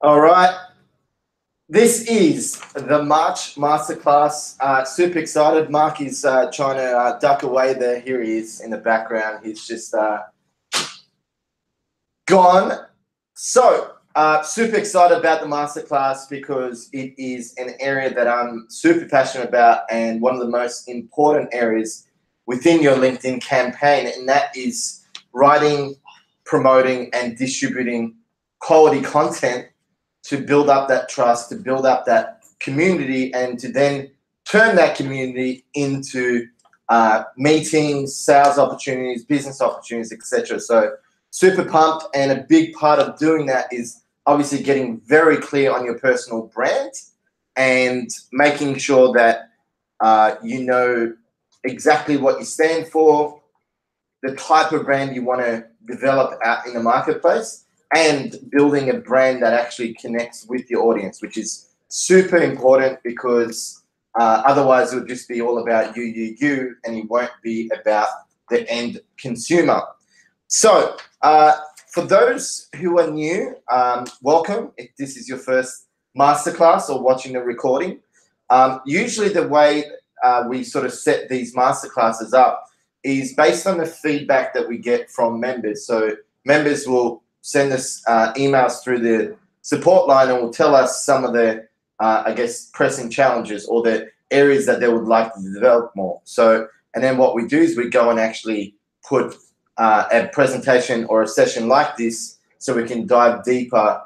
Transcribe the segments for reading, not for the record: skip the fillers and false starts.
All right. This is the March Masterclass. Super excited. Mark is trying to duck away there. Here he is in the background. He's just gone. So, super excited about the Masterclass because it is an area that I'm super passionate about and one of the most important areas within your LinkedIn campaign, and that is writing, promoting, and distributing quality content to build up that trust, to build up that community, and to then turn that community into meetings, sales opportunities, business opportunities, etc. So super pumped, and a big part of doing that is obviously getting very clear on your personal brand and making sure that you know exactly what you stand for, the type of brand you want to develop out in the marketplace, and building a brand that actually connects with your audience, which is super important because otherwise it would just be all about you, and it won't be about the end consumer. So for those who are new, welcome. If this is your first masterclass or watching the recording, usually the way we sort of set these masterclasses up is based on the feedback that we get from members. So members will send us emails through the support line and will tell us some of the, I guess, pressing challenges or the areas that they would like to develop more. So, and then what we do is we go and actually put a presentation or a session like this so we can dive deeper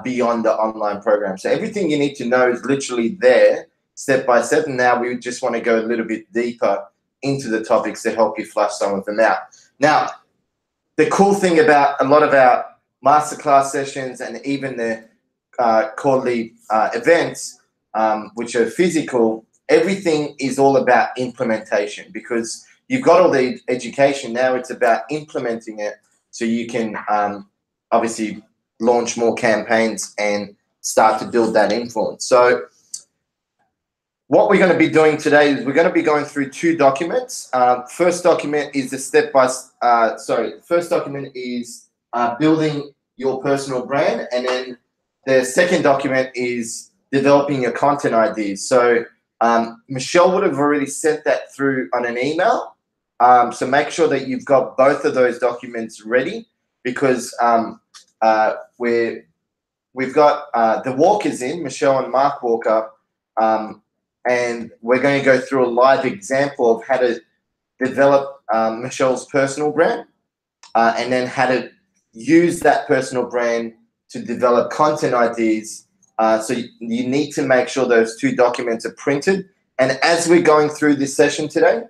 beyond the online program. So everything you need to know is literally there, step by step. And now we just want to go a little bit deeper into the topics to help you flush some of them out. Now, the cool thing about a lot of our masterclass sessions and even the quarterly events, which are physical, everything is all about implementation because you've got all the education. Now it's about implementing it so you can obviously launch more campaigns and start to build that influence. So what we're going to be doing today is we're going to be going through two documents. First document is building your personal brand, and then the second document is developing your content ideas. So Michelle would have already sent that through on an email. So make sure that you've got both of those documents ready because we've got the walkers in, Michelle and Mark Walker, and we're going to go through a live example of how to develop Michelle's personal brand and then how to use that personal brand to develop content ideas. So you need to make sure those two documents are printed. And as we're going through this session today,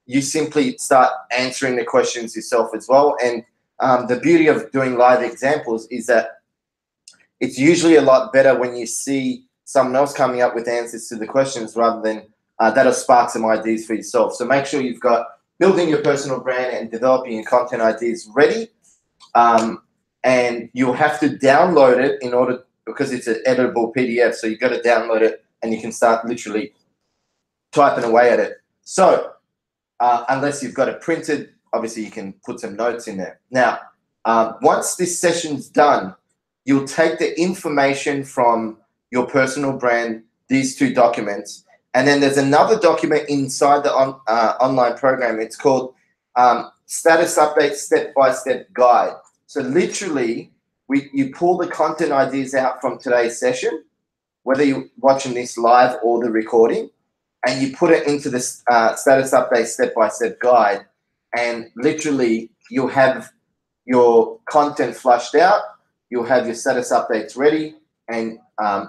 you simply start answering the questions yourself as well. And the beauty of doing live examples is that it's usually a lot better when you see someone else coming up with answers to the questions rather than that'll spark some ideas for yourself. So make sure you've got building your personal brand and developing your content ideas ready. And you'll have to download it in order, because it's an editable PDF. So you've got to download it and you can start literally typing away at it. So unless you've got it printed, obviously you can put some notes in there. Now, once this session's done, you'll take the information from your personal brand, these two documents, and then there's another document inside the online program. It's called Status Update Step-by-Step Guide. So literally, you pull the content ideas out from today's session, whether you're watching this live or the recording, and you put it into the Status Update Step-by-Step Guide, and literally you'll have your content flushed out, you'll have your status updates ready, and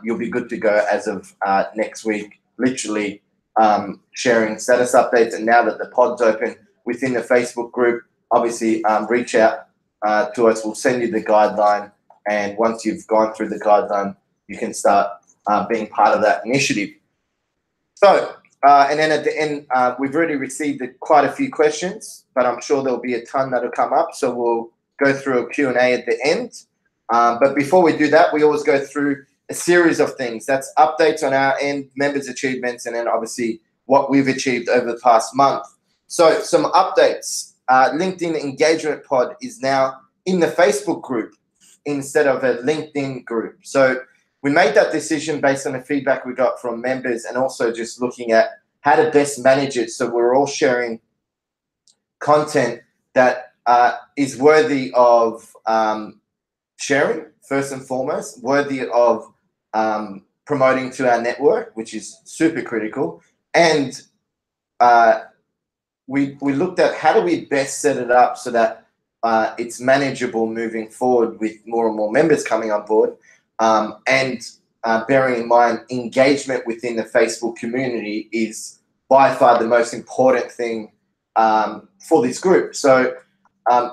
you'll be good to go as of next week, literally sharing status updates. And now that the pod's open within the Facebook group, obviously reach out to us. We'll send you the guideline. And once you've gone through the guideline, you can start being part of that initiative. So, and then at the end, we've already received quite a few questions, but I'm sure there'll be a ton that'll come up. So we'll go through a Q&A at the end. But before we do that, we always go through a series of things. That's updates on our end, members' achievements, and then obviously what we've achieved over the past month. So some updates. LinkedIn Engagement Pod is now in the Facebook group. instead of a LinkedIn group. So we made that decision based on the feedback we got from members, and also just looking at how to best manage it so we're all sharing content that is worthy of sharing, first and foremost, worthy of promoting to our network, which is super critical. And we looked at how do we best set it up so that it's manageable moving forward with more and more members coming on board, and bearing in mind engagement within the Facebook community is by far the most important thing for this group. So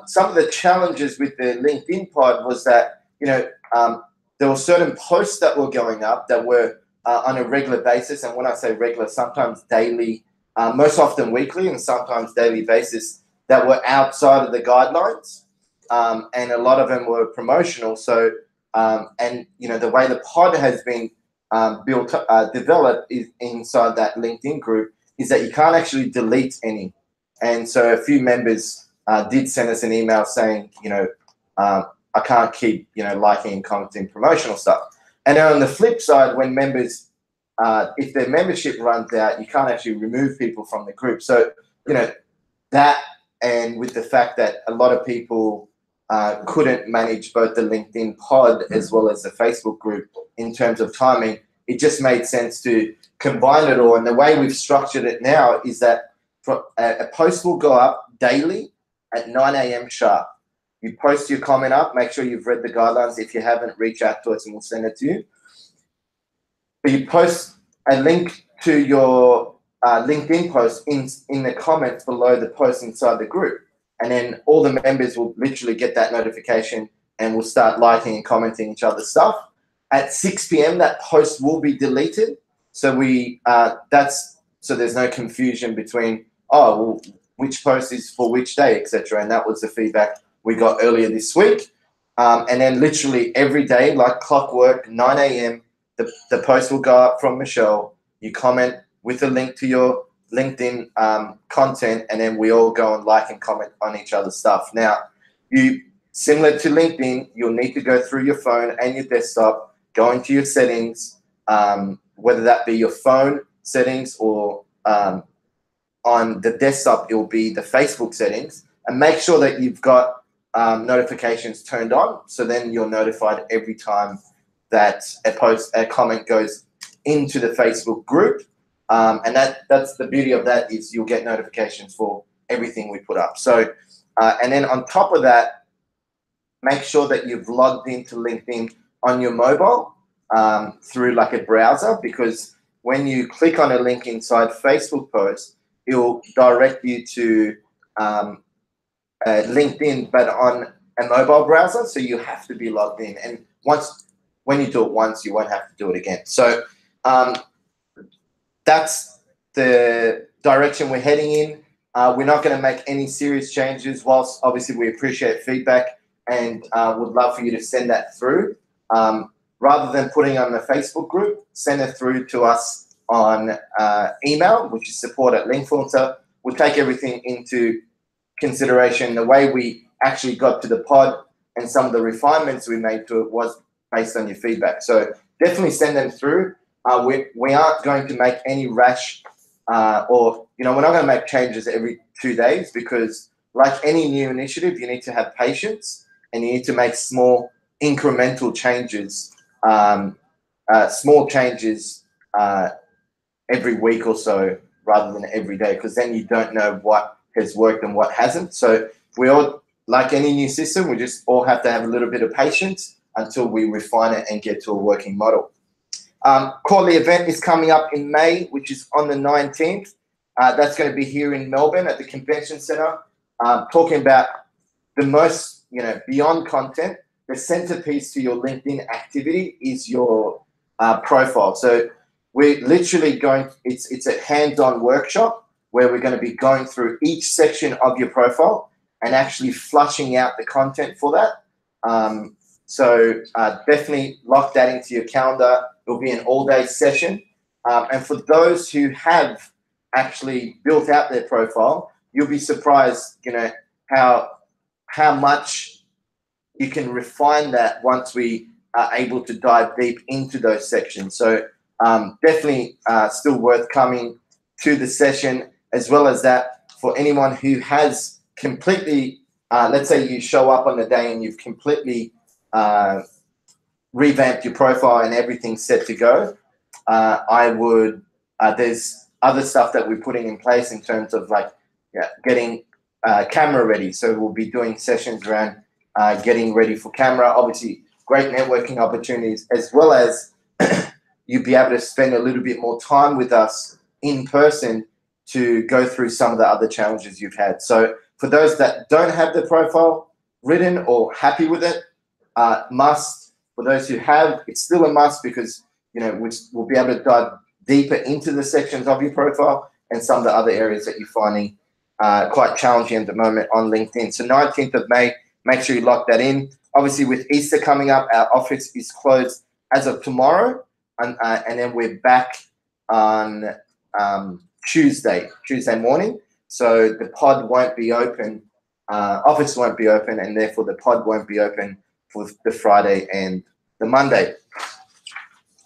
some of the challenges with the LinkedIn pod was that, there were certain posts that were going up that were on a regular basis. And when I say regular, sometimes daily, most often weekly, and sometimes daily basis, that were outside of the guidelines. And a lot of them were promotional. So, and the way the pod has been developed is inside that LinkedIn group is that you can't actually delete any. And so a few members did send us an email saying, I can't keep, liking and commenting promotional stuff. And then on the flip side, when members, if their membership runs out, you can't actually remove people from the group. So, that, and with the fact that a lot of people couldn't manage both the LinkedIn pod as well as the Facebook group in terms of timing, it just made sense to combine it all. And the way we've structured it now is that a post will go up daily at 9 a.m. sharp. You post your comment up, make sure you've read the guidelines. If you haven't, reach out to us and we'll send it to you. But you post a link to your LinkedIn post in the comments below the post inside the group. And then all the members will literally get that notification and will start liking and commenting each other's stuff. At 6 p.m., that post will be deleted. So so there's no confusion between, which post is for which day, etc. And that was the feedback we got earlier this week. And then literally every day, like clockwork, 9 a.m., the post will go up from Michelle. You comment with a link to your LinkedIn content, and then we all go and like and comment on each other's stuff. Now, similar to LinkedIn, you'll need to go through your phone and your desktop, go into your settings, whether that be your phone settings or on the desktop, it will be the Facebook settings, and make sure that you've got notifications turned on. So then you're notified every time that a comment goes into the Facebook group. And that's the beauty of that, is you'll get notifications for everything we put up. So, and then on top of that, make sure that you've logged into LinkedIn on your mobile through like a browser, because when you click on a link inside Facebook post, it will direct you to LinkedIn, but on a mobile browser. So you have to be logged in. And when you do it once, you won't have to do it again. So that's the direction we're heading in. We're not going to make any serious changes, whilst obviously we appreciate feedback and would love for you to send that through. Rather than putting on the Facebook group, send it through to us on email, which is support@Linkfluencer. We'll take everything into consideration. The way we actually got to the pod and some of the refinements we made to it was based on your feedback. So definitely send them through. We aren't going to make any rash we're not going to make changes every 2 days, because like any new initiative, you need to have patience and you need to make small incremental changes, every week or so rather than every day, because then you don't know what has worked and what hasn't. So we all, like any new system, we just all have to have a little bit of patience until we refine it and get to a working model. Quarterly event is coming up in May, which is on the 19th. That's going to be here in Melbourne at the Convention Centre, talking about the most, beyond content. The centerpiece to your LinkedIn activity is your profile. So we're literally it's a hands-on workshop where we're going to be going through each section of your profile and actually flushing out the content for that. So definitely lock that into your calendar. It'll be an all-day session. And for those who have actually built out their profile, you'll be surprised, how much you can refine that once we are able to dive deep into those sections. So definitely still worth coming to the session. As well as that, for anyone who has completely, let's say you show up on the day and you've completely revamped your profile and everything's set to go, I would, there's other stuff that we're putting in place in terms of like getting camera ready. So we'll be doing sessions around getting ready for camera. Obviously, great networking opportunities, as well as you'll be able to spend a little bit more time with us in person to go through some of the other challenges you've had. So for those that don't have the profile written or happy with it, must. For those who have, it's still a must, because we'll be able to dive deeper into the sections of your profile and some of the other areas that you're finding quite challenging at the moment on LinkedIn. So 19th of May, make sure you lock that in. Obviously, with Easter coming up, our office is closed as of tomorrow, and then we're back on Tuesday morning. So the pod won't be open, office won't be open, and therefore the pod won't be open for the Friday and the Monday.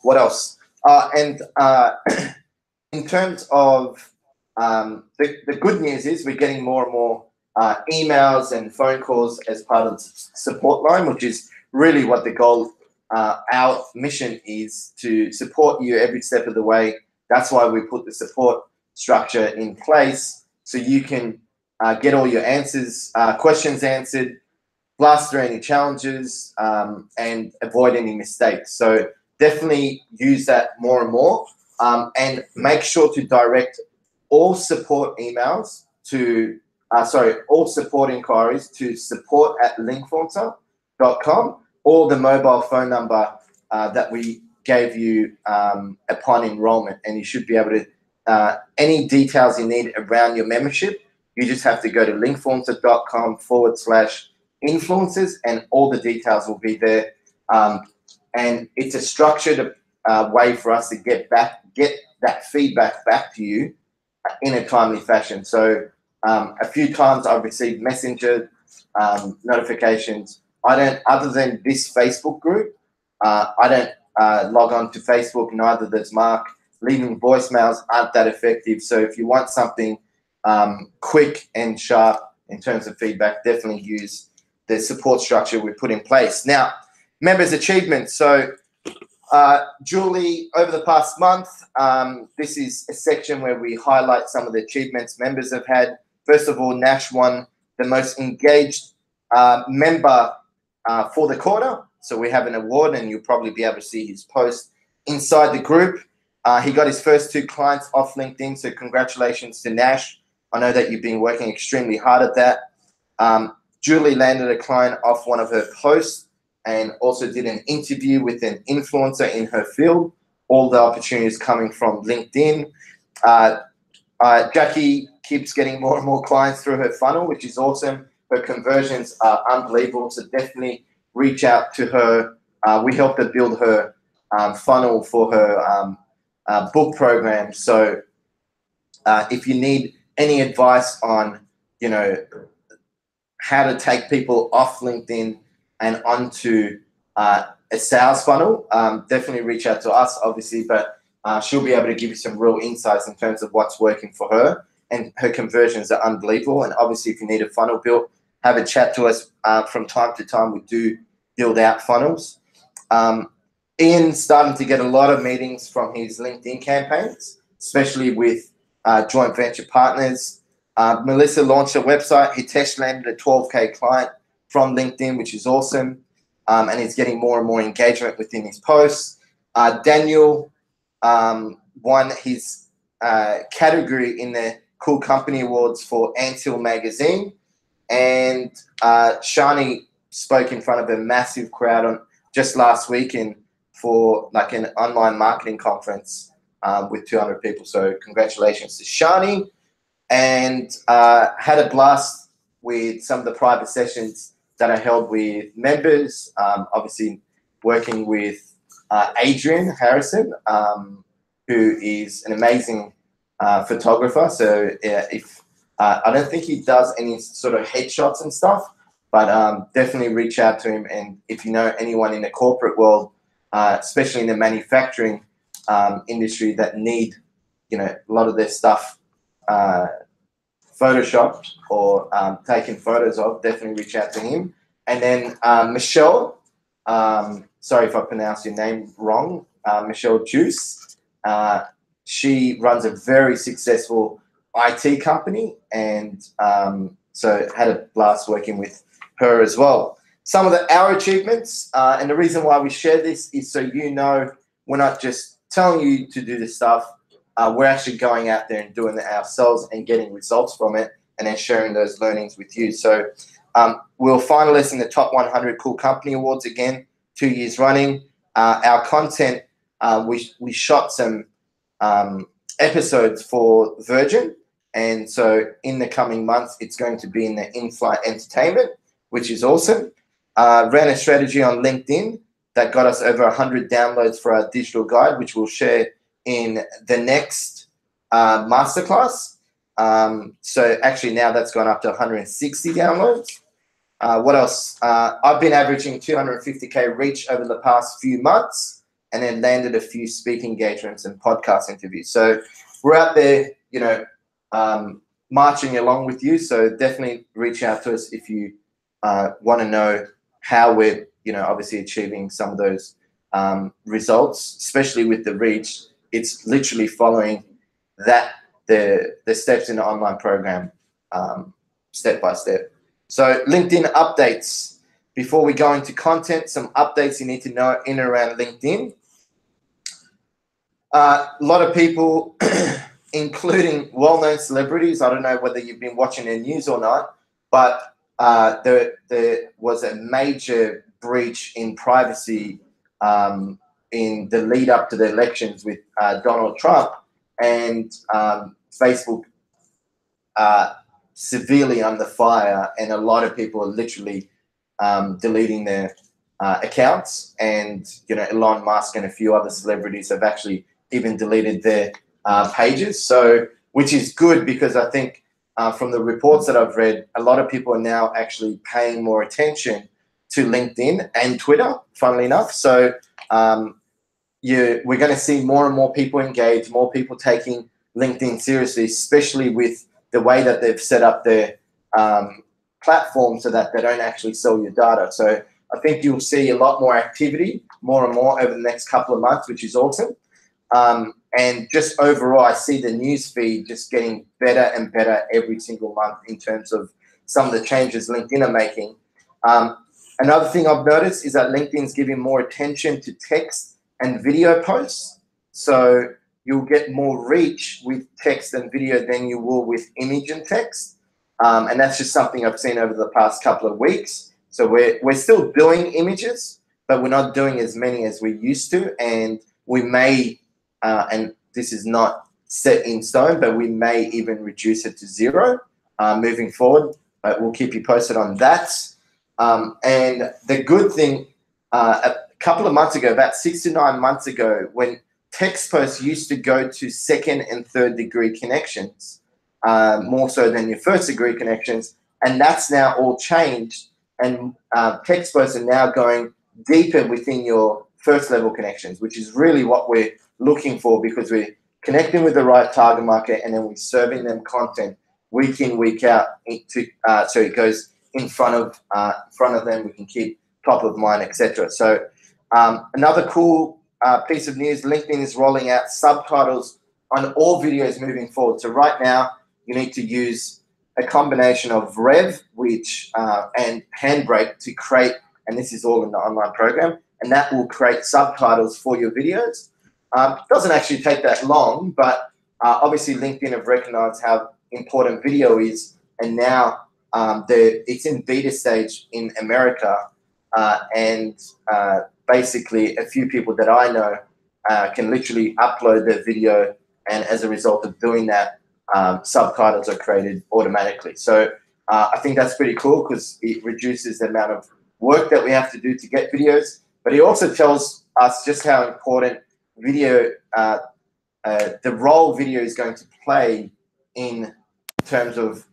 What else? In terms of the good news is we're getting more and more emails and phone calls as part of the support line, which is really what the goal, our mission is, to support you every step of the way. That's why we put the support structure in place, so you can get all your answers, questions answered, blast through any challenges, and avoid any mistakes. So definitely use that more and more, and make sure to direct all support emails to, all support inquiries to support@linkfluencer.com, or the mobile phone number that we gave you upon enrollment. And you should be able to, any details you need around your membership, you just have to go to linkfluencer.com/influencers, and all the details will be there. And it's a structured way for us to get that feedback back to you in a timely fashion. So a few times I've received messenger notifications. I don't, other than this Facebook group, I don't log on to Facebook, neither does Mark. Leaving voicemails aren't that effective. So if you want something quick and sharp in terms of feedback, definitely use the support structure we put in place. Now, members' achievements. So Julie, over the past month, this is a section where we highlight some of the achievements members have had. First of all, Nash won the most engaged member for the quarter. So we have an award, and you'll probably be able to see his post inside the group. He got his first 2 clients off LinkedIn, so congratulations to Nash. I know that you've been working extremely hard at that. Julie landed a client off one of her posts and also did an interview with an influencer in her field. All the opportunities coming from LinkedIn. Jackie keeps getting more and more clients through her funnel, which is awesome. Her conversions are unbelievable, so definitely reach out to her. We helped her build her funnel for her book program. So if you need any advice on, how to take people off LinkedIn and onto a sales funnel, definitely reach out to us, obviously, but she'll be able to give you some real insights in terms of what's working for her, and her conversions are unbelievable. And obviously, if you need a funnel built, have a chat to us. From time to time, we do build out funnels. Ian's starting to get a lot of meetings from his LinkedIn campaigns, especially with joint venture partners. Melissa launched a website. Hitesh landed a 12K client from LinkedIn, which is awesome. And he's getting more and more engagement within his posts. Daniel won his category in the Cool Company Awards for Anthill Magazine. And Shani spoke in front of a massive crowd just last weekend for like an online marketing conference with 200 people. So congratulations to Shani. And had a blast with some of the private sessions that I held with members. Obviously working with Adrian Harrison, who is an amazing photographer. So if I don't think he does any sort of headshots and stuff, but definitely reach out to him. And if you know anyone in the corporate world, especially in the manufacturing industry that need, a lot of their stuff photoshopped or taken photos of, definitely reach out to him. And then Michelle, sorry if I pronounced your name wrong, Michelle Juice. She runs a very successful IT company, and so had a blast working with her as well. Some of our achievements, and the reason why we share this is so we're not just telling you to do this stuff. We're actually going out there and doing it ourselves and getting results from it, and then sharing those learnings with you. So we're finalists in the Top 100 Cool Company Awards again, 2 years running. Our content, we shot some episodes for Virgin, and so in the coming months, it's going to be in the in-flight entertainment, which is awesome. Ran a strategy on LinkedIn that got us over 100 downloads for our digital guide, which we'll share in the next masterclass. So actually now that's gone up to 160 downloads. What else? I've been averaging 250K reach over the past few months, and then landed a few speaking engagements and podcast interviews. So we're out there, marching along with you. So definitely reach out to us if you want to know how we're, obviously achieving some of those results, especially with the reach. It's literally following the steps in the online program, step by step. So LinkedIn updates. Before we go into content, some updates you need to know in and around LinkedIn. A lot of people, including well-known celebrities, I don't know whether you've been watching the news or not, but there was a major breach in privacy in the lead up to the elections with Donald Trump, and Facebook severely under fire, and a lot of people are literally deleting their accounts, and Elon Musk and a few other celebrities have actually even deleted their pages. So, which is good, because I think from the reports that I've read, a lot of people are now actually paying more attention to LinkedIn and Twitter, funnily enough. So we're going to see more and more people engage, more people taking LinkedIn seriously, especially with the way that they've set up their platform so that they don't actually sell your data. So I think you'll see a lot more activity, more and more, over the next couple of months, which is awesome. And just overall, I see the news feed just getting better and better every single month in terms of some of the changes LinkedIn are making. Another thing I've noticed is that LinkedIn's giving more attention to text and video posts. So you'll get more reach with text and video than you will with image and text. And that's just something I've seen over the past couple of weeks. So we're still doing images, but we're not doing as many as we used to. And we may, and this is not set in stone, but we may even reduce it to 0 moving forward. But we'll keep you posted on that. And the good thing, a couple of months ago, about 6 to 9 months ago, when text posts used to go to second and third degree connections, more so than your first degree connections, and that's now all changed. And text posts are now going deeper within your first level connections, which is really what we're looking for, because we're connecting with the right target market, and then we're serving them content week in, week out, so it goes in front of them. We can keep top of mind, etc. So another cool piece of news: LinkedIn is rolling out subtitles on all videos moving forward. So right now, you need to use a combination of Rev, and Handbrake to create, and this is all in the online program, and that will create subtitles for your videos. It doesn't actually take that long, but obviously LinkedIn have recognized how important video is, and now it's in beta stage in America, and basically a few people that I know can literally upload their video, and as a result of doing that, subtitles are created automatically. So I think that's pretty cool, because it reduces the amount of work that we have to do to get videos, but it also tells us just how important video, the role video is going to play in terms of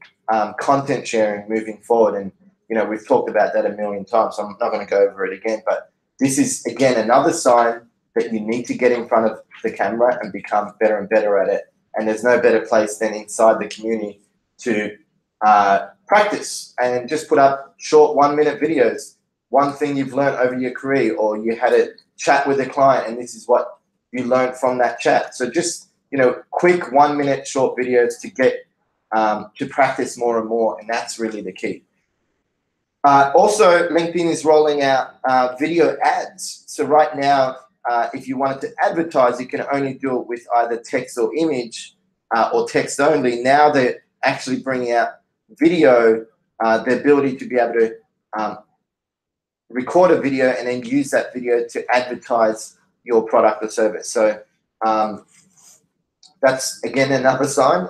content sharing moving forward. And you know, we've talked about that a million times, so I'm not going to go over it again. But this is, again, another sign that you need to get in front of the camera and become better and better at it. And there's no better place than inside the community to practice and just put up short 1-minute videos. One thing you've learned over your career, or you had a chat with a client and this is what you learned from that chat. So just, you know, quick 1-minute short videos to get to practice more and more, and that's really the key. Also, LinkedIn is rolling out video ads. So right now, if you wanted to advertise, you can only do it with either text or image or text only. Now they're actually bringing out video, the ability to be able to record a video and then use that video to advertise your product or service. So that's, again, another sign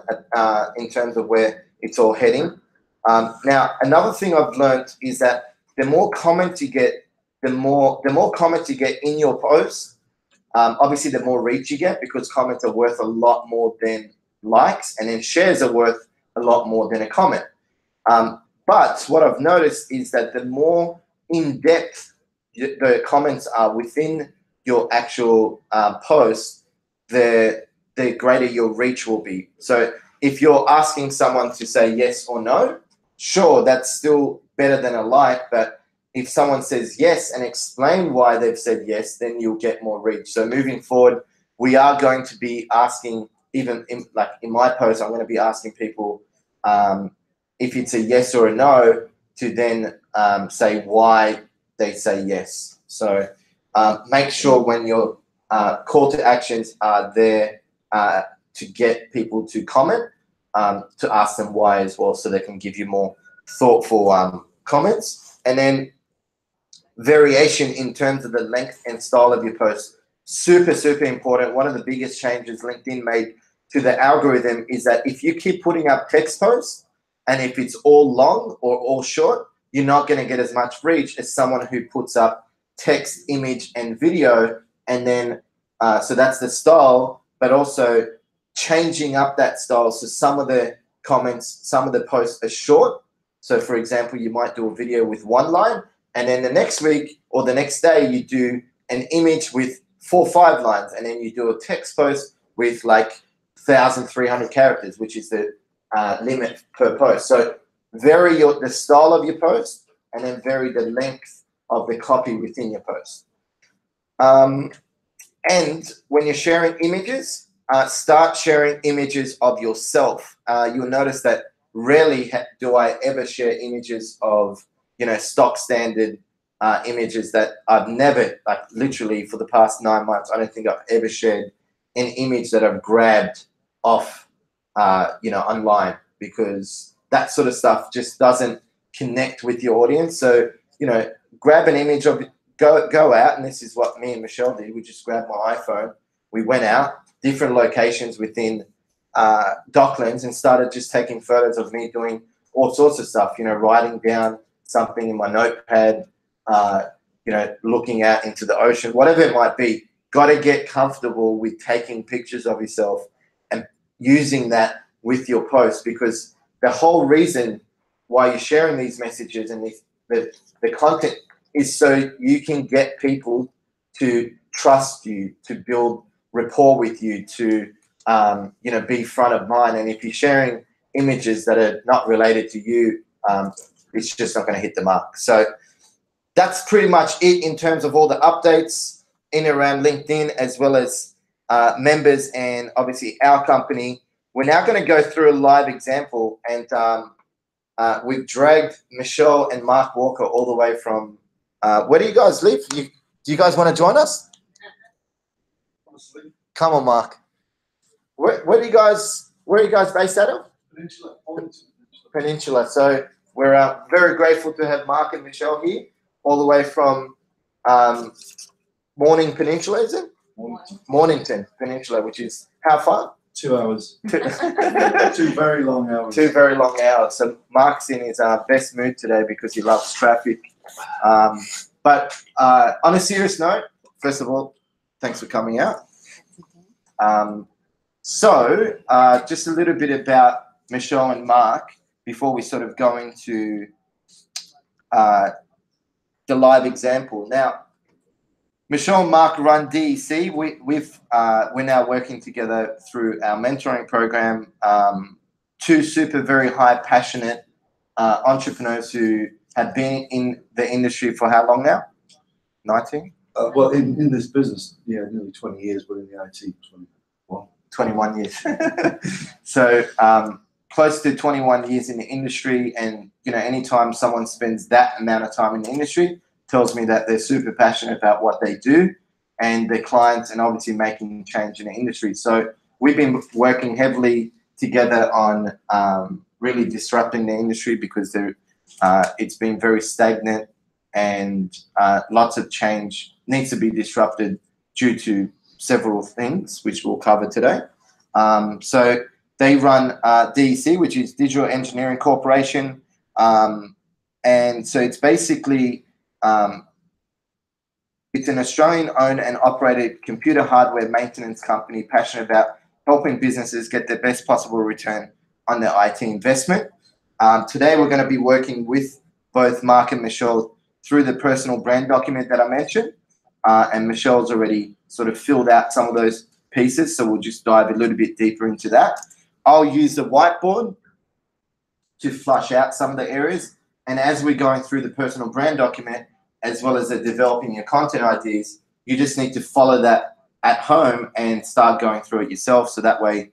in terms of where it's all heading. Now, another thing I've learned is that the more comments you get, the more comments you get in your post, obviously the more reach you get, because comments are worth a lot more than likes, and then shares are worth a lot more than a comment. But what I've noticed is that the more in-depth the comments are within your actual post, the greater your reach will be. So if you're asking someone to say yes or no, sure, that's still better than a like, but if someone says yes and explain why they've said yes, then you'll get more reach. So moving forward, we are going to be asking, even in my post, I'm going to be asking people if it's a yes or a no, to then say why they say yes. So make sure when your call to actions are there to get people to comment, to ask them why as well, so they can give you more thoughtful comments. And then variation in terms of the length and style of your post, super, super important. One of the biggest changes LinkedIn made to the algorithm is that if you keep putting up text posts, and if it's all long or all short, you're not going to get as much reach as someone who puts up text, image, and video. And then, so that's the style, but also changing up that style. So some of the comments, some of the posts are short. So for example, you might do a video with 1 line, and then the next week or the next day, you do an image with 4 or 5 lines, and then you do a text post with like 1,300 characters, which is the limit per post. So vary the style of your post, and then vary the length of the copy within your post. And when you're sharing images, start sharing images of yourself. You'll notice that rarely do I ever share images of, you know, stock standard images that I've never, like literally for the past 9 months, I don't think I've ever shared an image that I've grabbed off, you know, online, because that sort of stuff just doesn't connect with your audience. So, you know, grab an image of, go out, and this is what me and Michelle did. We just grabbed my iPhone. We went out, different locations within Docklands, and started just taking photos of me doing all sorts of stuff, you know, writing down something in my notepad, you know, looking out into the ocean, whatever it might be. Got to get comfortable with taking pictures of yourself and using that with your post, because the whole reason why you're sharing these messages and the content is so you can get people to trust you, to build rapport with you, to you know, be front of mind. And if you're sharing images that are not related to you, it's just not going to hit the mark. So that's pretty much it in terms of all the updates in and around LinkedIn, as well as members and obviously our company. We're now going to go through a live example, and we've dragged Michelle and Mark Walker all the way from, where do you guys live? Do you guys want to join us? Come on, Mark. Where are you guys based out of? Peninsula. Peninsula. So we're very grateful to have Mark and Michelle here, all the way from Morning Peninsula, is it? Mornington Peninsula, which is how far? 2 hours. 2 very long hours. 2 very long hours. So Mark's in his best mood today because he loves traffic. But on a serious note, first of all, thanks for coming out. So just a little bit about Michelle and Mark before we sort of go into the live example. Now, Michelle and Mark run DEC. We're now working together through our mentoring program. Two very high passionate entrepreneurs who have been in the industry for how long now? 19? Well, in this business, yeah, nearly 20 years, but in the IT, 21 years. So close to 21 years in the industry, and anytime someone spends that amount of time in the industry, tells me that they're super passionate about what they do and their clients, and obviously making change in the industry. So we've been working heavily together on really disrupting the industry, because it's been very stagnant, and lots of change needs to be disrupted due to several things, which we'll cover today. So they run DEC, which is Digital Engineering Corporation. And so it's basically, it's an Australian-owned and operated computer hardware maintenance company passionate about helping businesses get the best possible return on their IT investment. Today, we're going to be working with both Mark and Michelle through the personal brand document that I mentioned. And Michelle's already sort of filled out some of those pieces, so we'll just dive a little bit deeper into that. I'll use the whiteboard to flush out some of the areas. And as we're going through the personal brand document, as well as developing your content ideas, you just need to follow that at home and start going through it yourself. So that way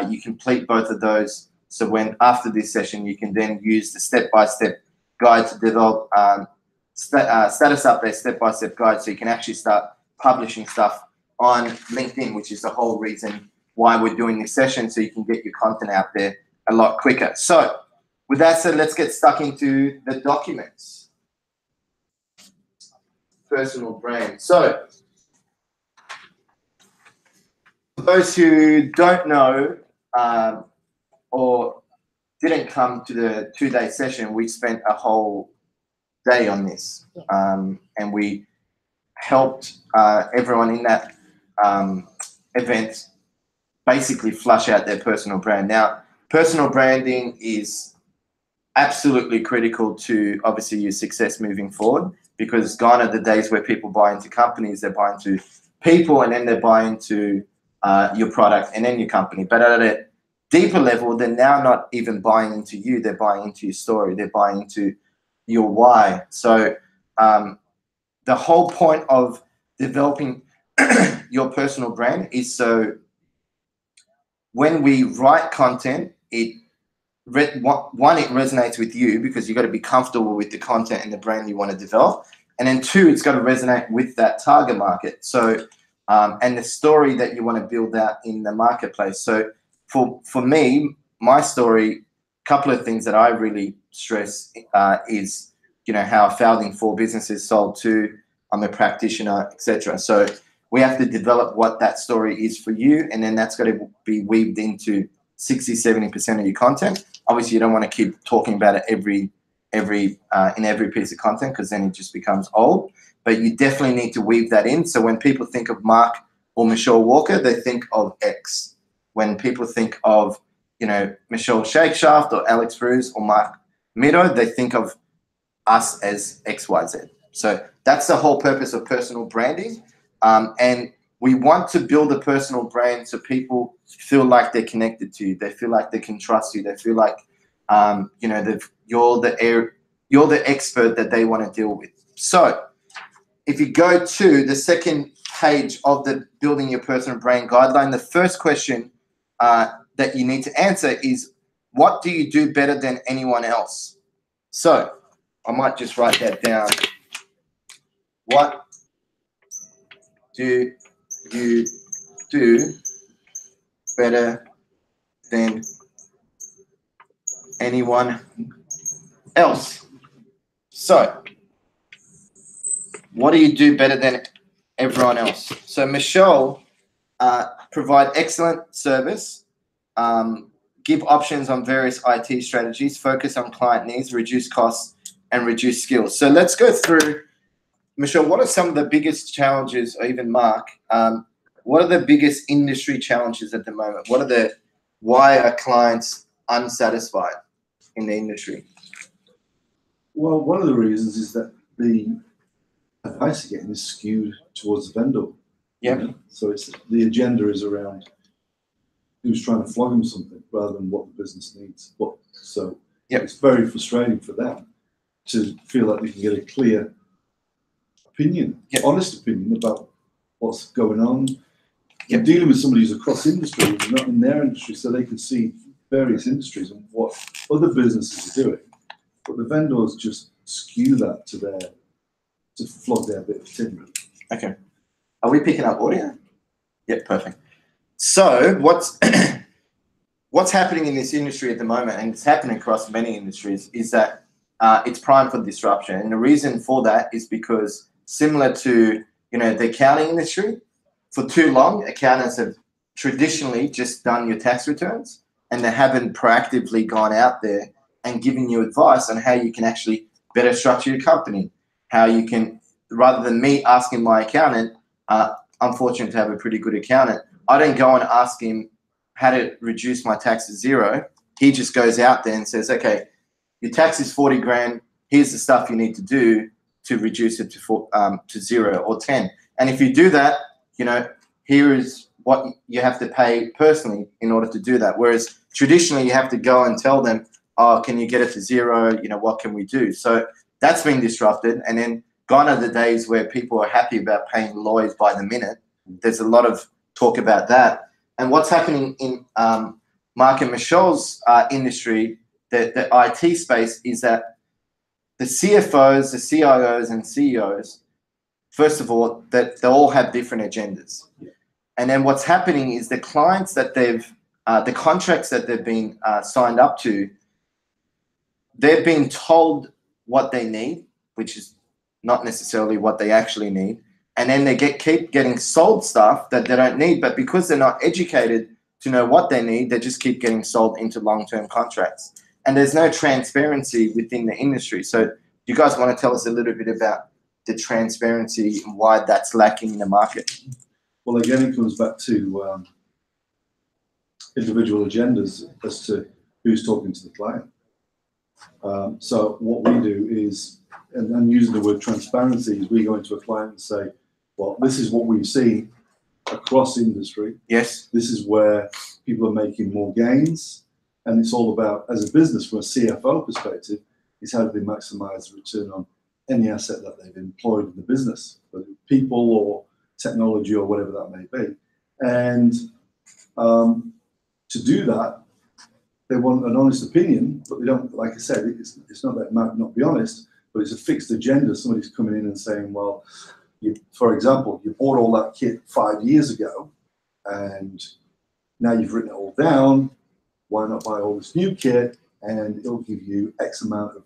you complete both of those. So when after this session, you can then use the step-by-step guide to develop status update step-by-step guide, so you can actually start publishing stuff on LinkedIn, which is the whole reason why we're doing this session, so you can get your content out there a lot quicker. So with that said, let's get stuck into the documents. Personal brand. So for those who don't know or didn't come to the 2-day session, we spent a whole day on this, and we helped everyone in that event basically flush out their personal brand. Now, personal branding is absolutely critical to obviously your success moving forward, because gone are the days where people buy into companies, they buy into people, and then they buy into your product and then your company. But at a deeper level, they're now not even buying into you, they're buying into your story, they're buying into your why. So the whole point of developing your personal brand is so when we write content, it resonates with you, because you've got to be comfortable with the content and the brand you want to develop. And then two, it's got to resonate with that target market. So and the story that you want to build out in the marketplace. So for me, my story, a couple of things that I really stress is, how I failed in 4 businesses, sold 2, I'm a practitioner, etc. So we have to develop what that story is for you, and then that's got to be weaved into 60-70% of your content. Obviously, you don't want to keep talking about it in every piece of content, because then it just becomes old. But you definitely need to weave that in. So when people think of Mark or Michelle Walker, they think of X. When people think of, Michelle Shakeshaft or Alex Pirouz or Mark Miro, they think of us as XYZ. So that's the whole purpose of personal branding. And we want to build a personal brand so people feel like they're connected to you. They feel like they can trust you. They feel like, you're the expert that they want to deal with. So if you go to the second page of the Building Your Personal Brand guideline, the first question that you need to answer is, what do you do better than anyone else? So I might just write that down. What do you do better than anyone else? So what do you do better than everyone else? So Michelle, provide excellent service, give options on various IT strategies, focus on client needs, reduce costs, and reduce skills. So let's go through, Michelle, what are some of the biggest challenges, or even Mark, what are the biggest industry challenges at the moment? Why are clients unsatisfied in the industry? Well, one of the reasons is that the advice you're getting is skewed towards the vendor. Yeah. You know? So it's the agenda is around who's trying to flog them something rather than what the business needs. So it's very frustrating for them to feel like they can get a clear opinion, honest opinion about what's going on. You're dealing with somebody who's across industry, not in their industry, so they can see various industries and what other businesses are doing. But the vendors just skew that to flog their bit of tin. Okay. Are we picking up audio? Yep, perfect. So what's happening in this industry at the moment, and it's happening across many industries, is that it's primed for disruption. And the reason for that is because similar to, the accounting industry, for too long, accountants have traditionally just done your tax returns, and they haven't proactively gone out there and given you advice on how you can actually better structure your company, how you can, rather than me asking my accountant, I'm fortunate to have a pretty good accountant, I don't go and ask him how to reduce my tax to zero. He just goes out there and says, okay, your tax is 40 grand. Here's the stuff you need to do to reduce it to 0 or 10. And if you do that, here is what you have to pay personally in order to do that. Whereas traditionally you have to go and tell them, oh, can you get it to 0? What can we do? So that's been disrupted. And then gone are the days where people are happy about paying lawyers by the minute. There's a lot of talk about that. And what's happening in Mark and Michelle's industry, the IT space, is that the CFOs, the CIOs and CEOs, first of all, that they all have different agendas. And then what's happening is the clients that the contracts that they've been signed up to, they've been told what they need, which is not necessarily what they actually need. And then they keep getting sold stuff that they don't need, but because they're not educated to know what they need, they just keep getting sold into long-term contracts. And there's no transparency within the industry. So do you guys want to tell us a little bit about the transparency and why that's lacking in the market? Well, again, it comes back to individual agendas as to who's talking to the client. So what we do is, and using the word transparency, is we go into a client and say, well, this is what we've seen across industry. Yes. This is where people are making more gains. And it's all about, as a business, from a CFO perspective, is how do they maximize the return on any asset that they've employed in the business, whether people or technology or whatever that may be. And to do that, they want an honest opinion, but they don't, like I said, it's not that it might not be honest, but it's a fixed agenda. Somebody's coming in and saying, well, for example, you bought all that kit 5 years ago, and now you've written it all down. Why not buy all this new kit, and it'll give you X amount of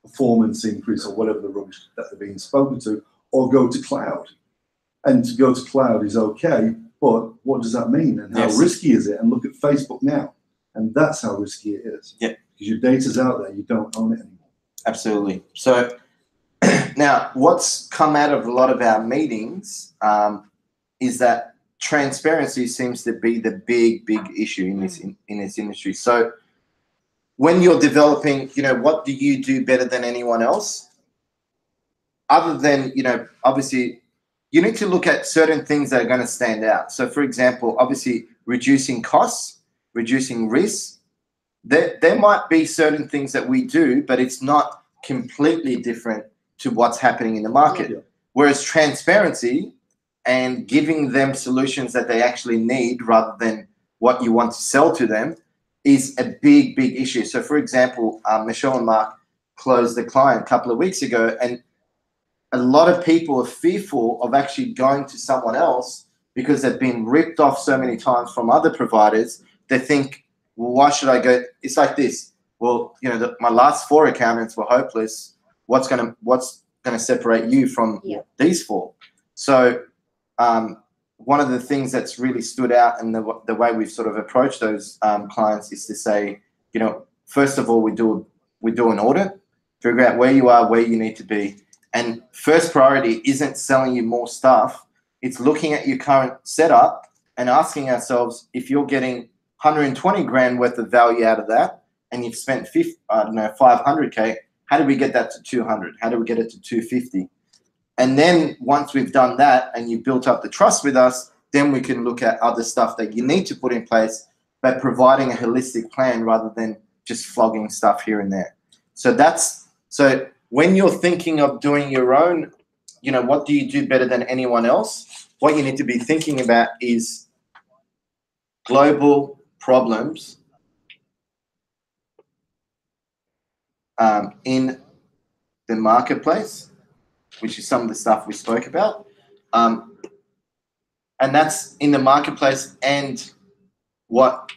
performance increase or whatever the rubbish that they're being spoken to, or go to cloud. And to go to cloud is okay, but what does that mean, and how risky is it? And look at Facebook now, and that's how risky it is. Yeah, because your data's out there, you don't own it anymore. Absolutely. So now, what's come out of a lot of our meetings is that transparency seems to be the big issue in this industry. So when you're developing, what do you do better than anyone else? Other than, obviously, you need to look at certain things that are going to stand out. So, for example, obviously, reducing costs, reducing risks. There might be certain things that we do, but it's not completely different to what's happening in the market. Yeah. Whereas transparency and giving them solutions that they actually need rather than what you want to sell to them is a big issue. So, for example, Michelle and Mark closed the client a couple of weeks ago, and a lot of people are fearful of actually going to someone else because they've been ripped off so many times from other providers. They think, well, why should I go? It's like this. Well, my last 4 accountants were hopeless. What's gonna separate you from these 4? So one of the things that's really stood out and the way we've sort of approached those clients is to say, first of all, we do an audit, figure out where you are, where you need to be. And first priority isn't selling you more stuff. It's looking at your current setup and asking ourselves, if you're getting 120 grand worth of value out of that and you've spent 500K, how do we get that to 200? How do we get it to 250? And then once we've done that and you built up the trust with us, then we can look at other stuff that you need to put in place, but providing a holistic plan rather than just flogging stuff here and there. So when you're thinking of doing your own, what do you do better than anyone else? What you need to be thinking about is global problems in the marketplace, which is some of the stuff we spoke about. And that's in the marketplace and what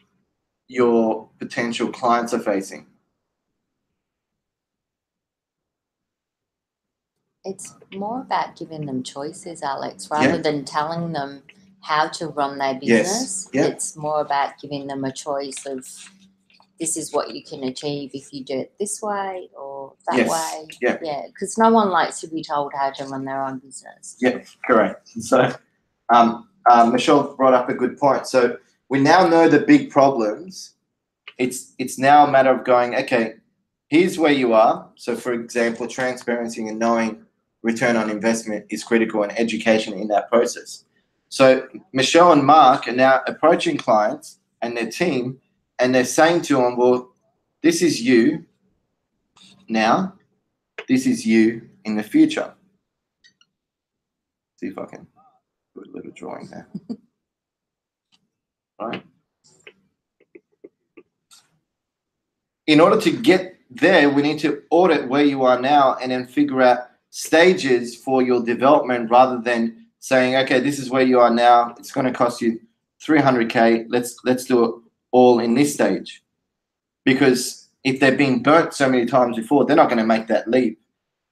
your potential clients are facing. It's more about giving them choices, Alex, rather than telling them how to run their business. Yes. It's more about giving them a choice of this is what you can achieve if you do it this way or that way. Yeah, because no one likes to be told how to run their own business. Yeah, correct. So Michelle brought up a good point. So we now know the big problems. It's now a matter of going, okay, here's where you are. So for example, transparency and knowing return on investment is critical, and education in that process. So Michelle and Mark are now approaching clients and their team, and they're saying to them, well, this is you now, this is you in the future. See if I can do a little drawing there. Right. In order to get there, we need to audit where you are now and then figure out stages for your development rather than saying, okay, this is where you are now. It's going to cost you 300K. Let's do it all in this stage. Because if they've been burnt so many times before, they're not going to make that leap.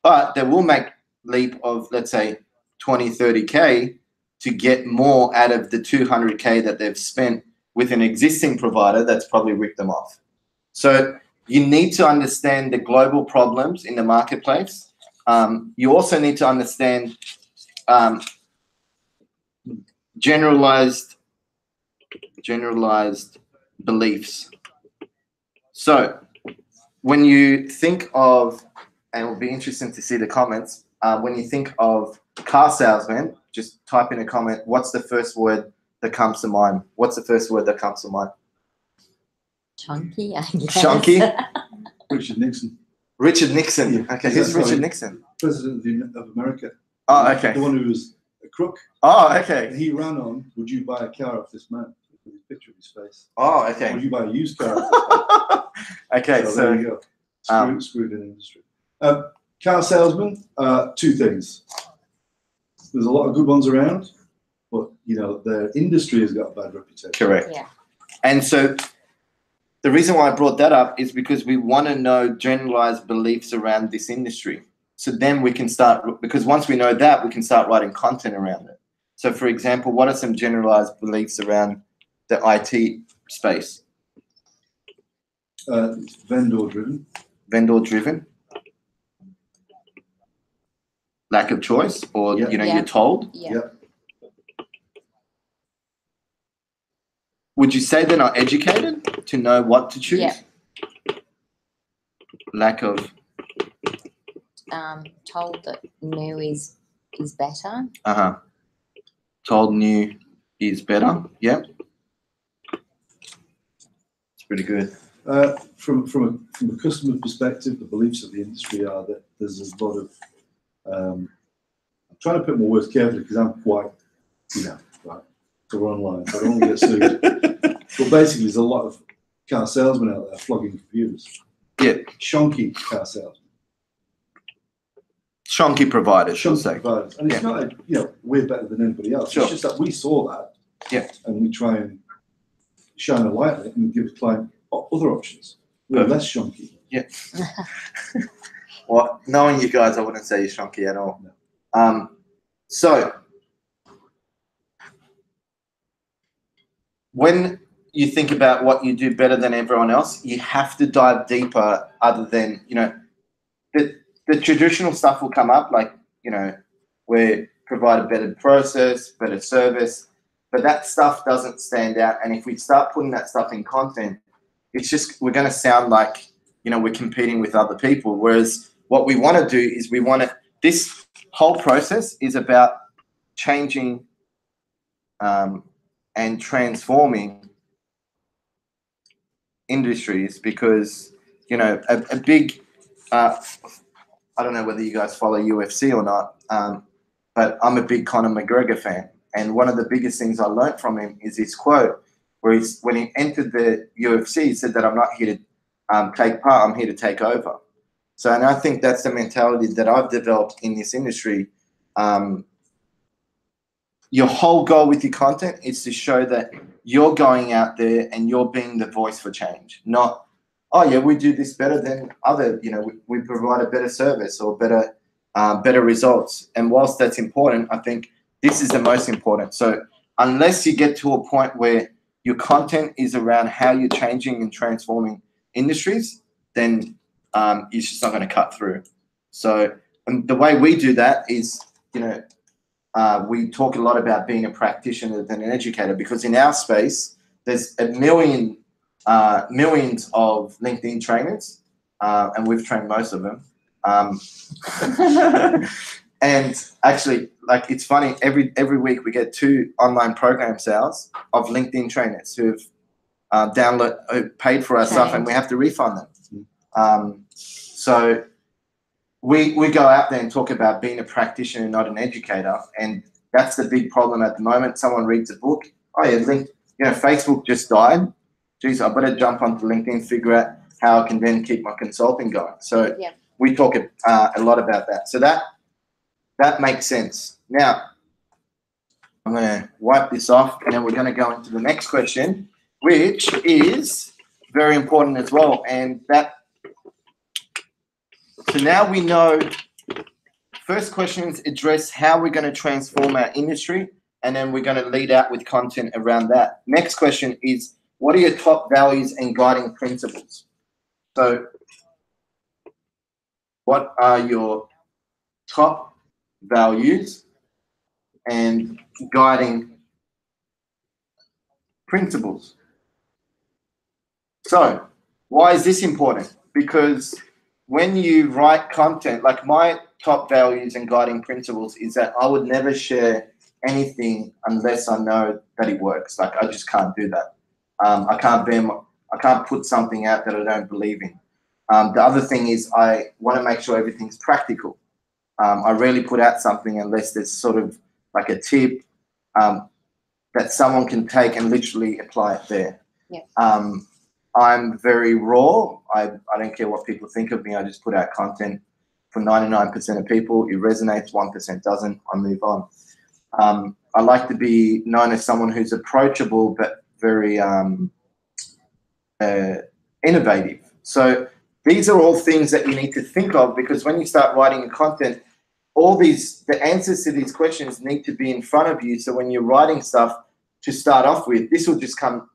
But they will make leap of, let's say, 20, 30K to get more out of the 200K that they've spent with an existing provider that's probably ripped them off. So you need to understand the global problems in the marketplace. You also need to understand generalized beliefs. So when you think of, and it will be interesting to see the comments, when you think of car salesman, just type in a comment, what's the first word that comes to mind? What's the first word that comes to mind? Chunky, I guess. Chunky? Richard Nixon. Richard Nixon. Yeah. Okay, who's Richard Nixon? President of America. Oh, okay. The one who was a crook. Oh, okay. And he ran on, would you buy a car off this man? With a picture of his face. Oh, okay. Would you buy a used car off this man? Okay, so there you go. Screwed in the industry. Car salesman, two things. There's a lot of good ones around, but their industry has got a bad reputation. Correct. Yeah. And so the reason why I brought that up is because we want to know generalized beliefs around this industry. So then we can start, because once we know that, we can start writing content around it. So for example, what are some generalized beliefs around the IT space? It's vendor-driven. Vendor-driven. Lack of choice, or you're told. Yeah. Would you say they're not educated to know what to choose? Yeah. Lack of. Told that new is better. Told new is better. Yep. It's pretty good. From a customer perspective, the beliefs of the industry are that there's a lot of. I'm trying to put my words carefully because I'm quite, right. So we're online. So I don't want to get sued. But basically, there's a lot of car salesmen out there flogging computers. Yeah. Shonky car salesmen. Shonky providers, should say. Providers. And it's not, we're better than anybody else. Sure. It's just that we saw that. Yeah. And we try and shine a light on it and give the client other options. We're less shonky. Yeah. Well, knowing you guys, I wouldn't say you're shonky at all. No. So when you think about what you do better than everyone else, you have to dive deeper other than, the traditional stuff will come up, like, we provide a better process, better service, but that stuff doesn't stand out. And if we start putting that stuff in content, it's just, we're going to sound like, we're competing with other people. Whereas what we want to do is this whole process is about changing and transforming industries, because, you know, a big, I don't know whether you guys follow UFC or not, but I'm a big Conor McGregor fan. And one of the biggest things I learned from him is his quote, where when he entered the UFC, he said that I'm not here to take part, I'm here to take over. So, and I think that's the mentality that I've developed in this industry. Your whole goal with your content is to show that you're going out there and you're being the voice for change, not, oh yeah, we do this better than other, you know, we provide a better service or better results. And whilst that's important, I think this is the most important. So unless you get to a point where your content is around how you're changing and transforming industries, then it's just not going to cut through. So the way we do that is, you know, we talk a lot about being a practitioner than an educator, because in our space, there's millions of LinkedIn trainers, and we've trained most of them. And actually, like, it's funny, every week we get 2 online program sales of LinkedIn trainers who have paid for our stuff, and we have to refund them. So we go out there and talk about being a practitioner, not an educator, and that's the big problem at the moment. Someone reads a book, oh yeah, Facebook just died. Geez, I better jump onto LinkedIn, figure out how I can then keep my consulting going. So we talk a lot about that. So that makes sense. Now, I'm going to wipe this off, and then we're going to go into the next question, which is very important as well. And so now we know, first questions address how we're going to transform our industry, and then we're going to lead out with content around that. Next question is, what are your top values and guiding principles? So what are your top values and guiding principles? So why is this important? Because when you write content, like, my top values and guiding principles is that I would never share anything unless I know that it works. Like, I just can't do that. I can't put something out that I don't believe in. The other thing is I want to make sure everything's practical. I rarely put out something unless there's sort of like a tip that someone can take and literally apply it there. I'm very raw. I don't care what people think of me. I just put out content for 99% of people. It resonates, 1% doesn't. I move on. I like to be known as someone who's approachable but very innovative. So these are all things that you need to think of, because when you start writing content, the answers to these questions need to be in front of you. So when you're writing stuff to start off with, this will just come.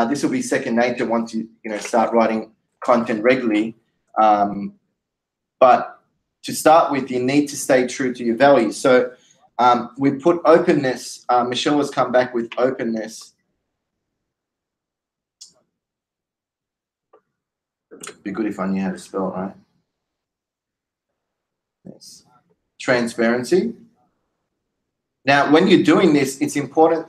This will be second nature once you start writing content regularly. But to start with, you need to stay true to your values. So we put openness. Michelle has come back with openness. It'd be good if I knew how to spell it, right? Yes. Transparency. Now, when you're doing this, it's important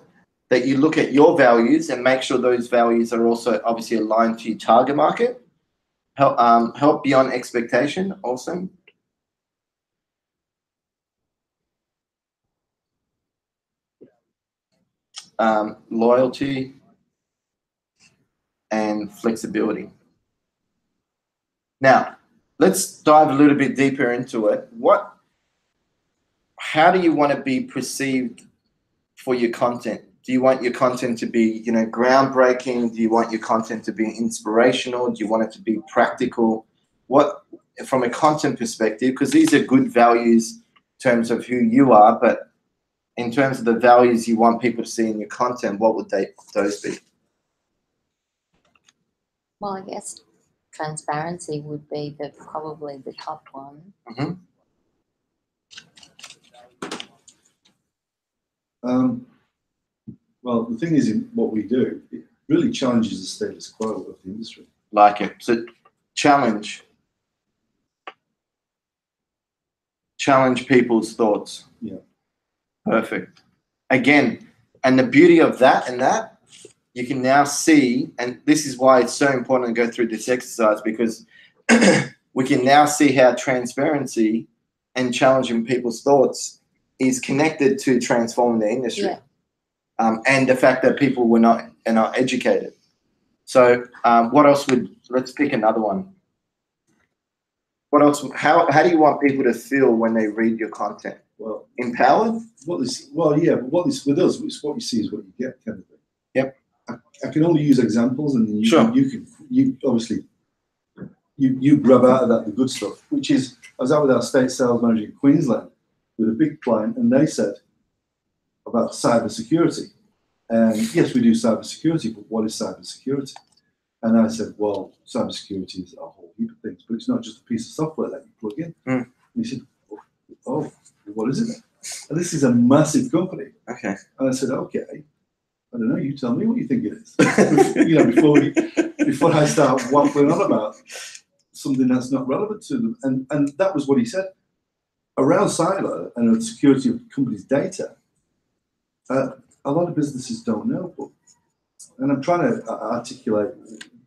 that you look at your values and make sure those values are also obviously aligned to your target market. Help beyond expectation, awesome. Loyalty and flexibility. Now, let's dive a little bit deeper into it. How do you want to be perceived for your content? Do you want your content to be, groundbreaking? Do you want your content to be inspirational? Do you want it to be practical? What, from a content perspective, because these are good values in terms of who you are, but in terms of the values you want people to see in your content, what would those be? Well, I guess transparency would be probably the top one. Mm-hmm. Well, the thing is, in what we do, it really challenges the status quo of the industry. Like it. So, challenge. challenge people's thoughts. Yeah. Perfect. Again, and the beauty of that you can now see, and this is why it's so important to go through this exercise, because we can now see how transparency and challenging people's thoughts is connected to transforming the industry. Yeah. And the fact that people are not educated. So what else let's pick another one. What else, how do you want people to feel when they read your content? Well, empowered? But what this with us, it's what you see is what you get, kind of thing. Yep. I can only use examples, and you sure. you obviously you grab out of that the good stuff, which is, I was out with our state sales manager in Queensland with a big client, and they said about cyber security. And yes, we do cyber security, but what is cyber security? And I said, well, cyber security is a whole heap of things, but it's not just a piece of software that you plug in. Mm. And he said, oh, what is it then? And this is a massive company. Okay. And I said, okay, I don't know, you tell me what you think it is. You know, before I start waffling on about something that's not relevant to them. And that was what he said. Around cyber and the security of companies' data, a lot of businesses don't know. And I'm trying to articulate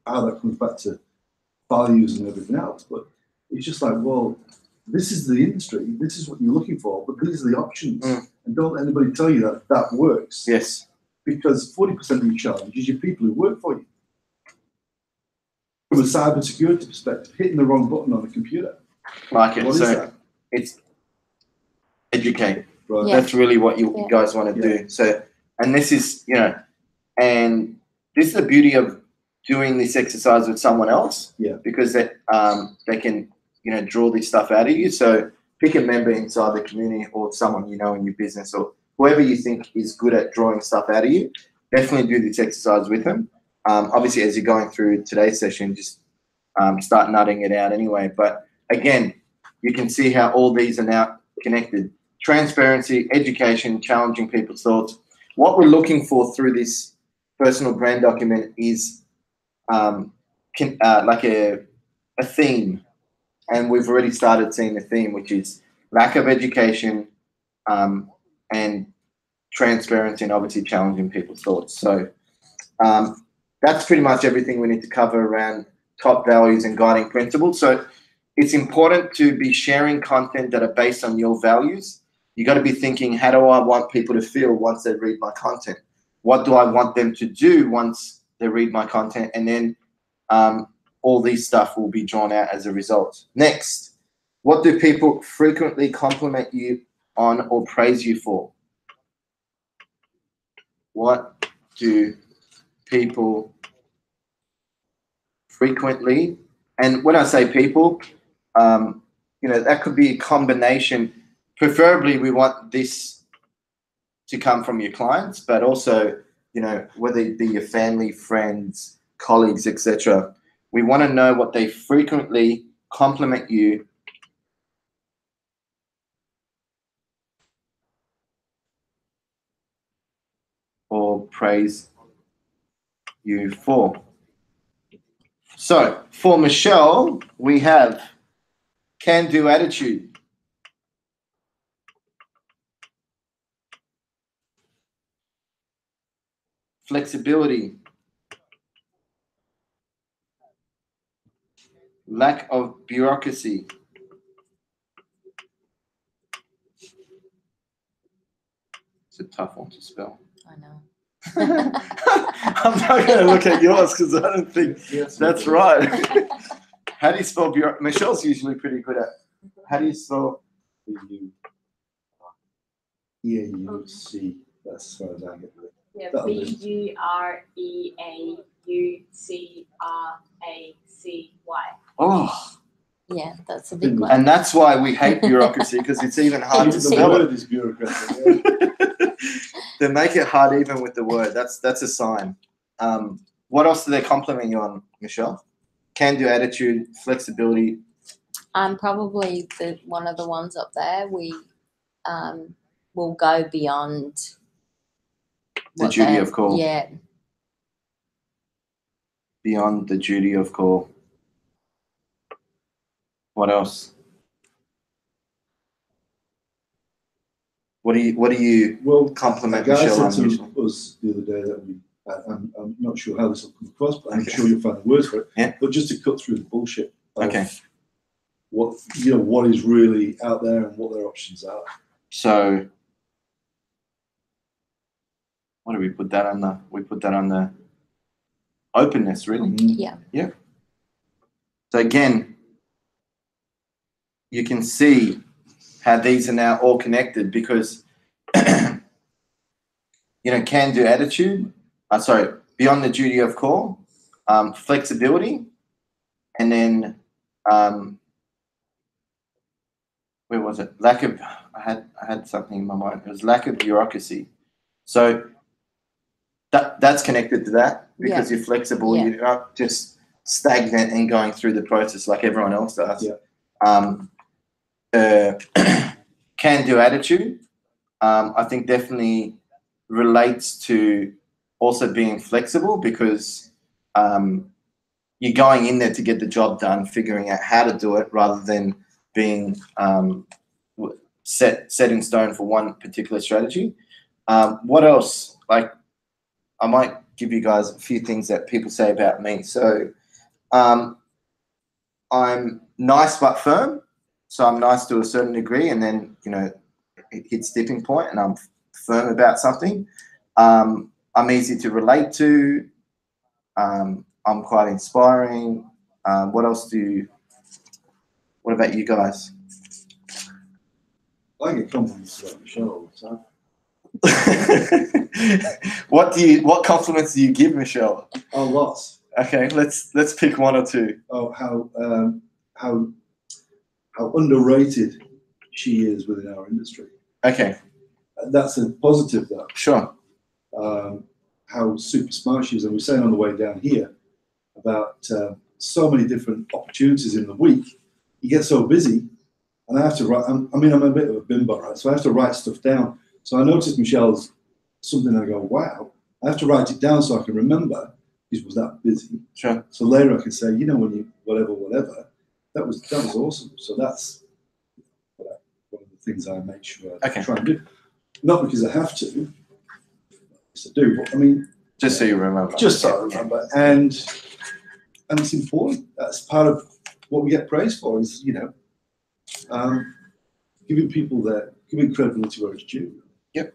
how that comes back to values and everything else. But it's just like, well, this is the industry, this is what you're looking for, but these are the options. And don't let anybody tell you that that works. Yes. Because 40% of your challenge is your people who work for you. From a cyber security perspective, hitting the wrong button on a computer. Like it. What is that? It's educate. Right. Yeah. That's really what you guys want to do. So, and this is, and this is the beauty of doing this exercise with someone else. Yeah. Because they can, draw this stuff out of you. So pick a member inside the community or someone in your business or whoever you think is good at drawing stuff out of you. Definitely do this exercise with them. Obviously, as you're going through today's session, just start nutting it out anyway. But again, you can see how all these are now connected. Transparency, education, challenging people's thoughts. What we're looking for through this personal brand document is like a theme. And we've already started seeing the theme, which is lack of education and transparency and obviously challenging people's thoughts. So that's pretty much everything we need to cover around top values and guiding principles. So it's important to be sharing content that are based on your values. You got to be thinking, how do I want people to feel once they read my content? What do I want them to do once they read my content? And then all these stuff will be drawn out as a result. Next, what do people frequently compliment you on or praise you for? What do people frequently, and when I say people, that could be a combination. Preferably, we want this to come from your clients, but also, whether it be your family, friends, colleagues, etc. We want to know what they frequently compliment you or praise you for. So for Michelle, we have can-do attitude, flexibility, lack of bureaucracy, it's a tough one to spell. I know. I'm not going to look at yours because I don't think that's right. How do you spell bureaucracy? Michelle's usually pretty good at. How do you spell? B-U-E-A-U-C. That's as far as I get it. Yeah, B-U-R-E-A-U-C-R-A-C-Y. Oh. Yeah, that's a big one. And that's why we hate bureaucracy, because it's even hard to spell The it. word is bureaucracy. They make it hard even with the word. That's a sign. What else do they compliment you on, Michelle? Can-do attitude, flexibility. Probably one of the ones up there. We will go beyond the duty of call. Yeah. Beyond the duty of call. What else? What do you compliment Michelle on usually? A guy said to us the other day that I'm not sure how this will come across, but I'm sure you'll find the words for it. Yeah. But just to cut through the bullshit of Okay. what is really out there and what their options are. So what do we put that on the? We put that on the openness, really. Yeah. Yeah. So again, you can see how these are now all connected because can-do attitude. Beyond the duty of call, flexibility, and then where was it? Lack of. I had something in my mind. It was lack of bureaucracy. So that's connected to that because you're flexible. You're not just stagnant and going through the process like everyone else does. Yeah. Can-do attitude. I think definitely relates to also being flexible because you're going in there to get the job done, figuring out how to do it rather than being set in stone for one particular strategy. What else? Like, I might give you guys a few things that people say about me. So I'm nice but firm. So I'm nice to a certain degree, and then it hits tipping point, and I'm firm about something. I'm easy to relate to. I'm quite inspiring. What else what about you guys? I get compliments about Michelle all the time. What compliments do you give Michelle? Oh, lots. Okay, let's pick one or two. Oh, how underrated she is within our industry. Okay. That's a positive, though. Sure. How super smart she is. And we're saying on the way down here about so many different opportunities in the week. You get so busy, and I have to write. I'm a bit of a bimbo, right? So I have to write stuff down. So I noticed Michelle's something. I go, wow. I have to write it down so I can remember. Because was that busy. Sure. So later I can say, when you whatever. That was awesome. So that's one of the things I make sure I try and do. Not because I have to, yes, I do. But just so you remember. Just so I remember, and it's important. That's part of what we get praised for. Is giving credibility where it's due. Yep.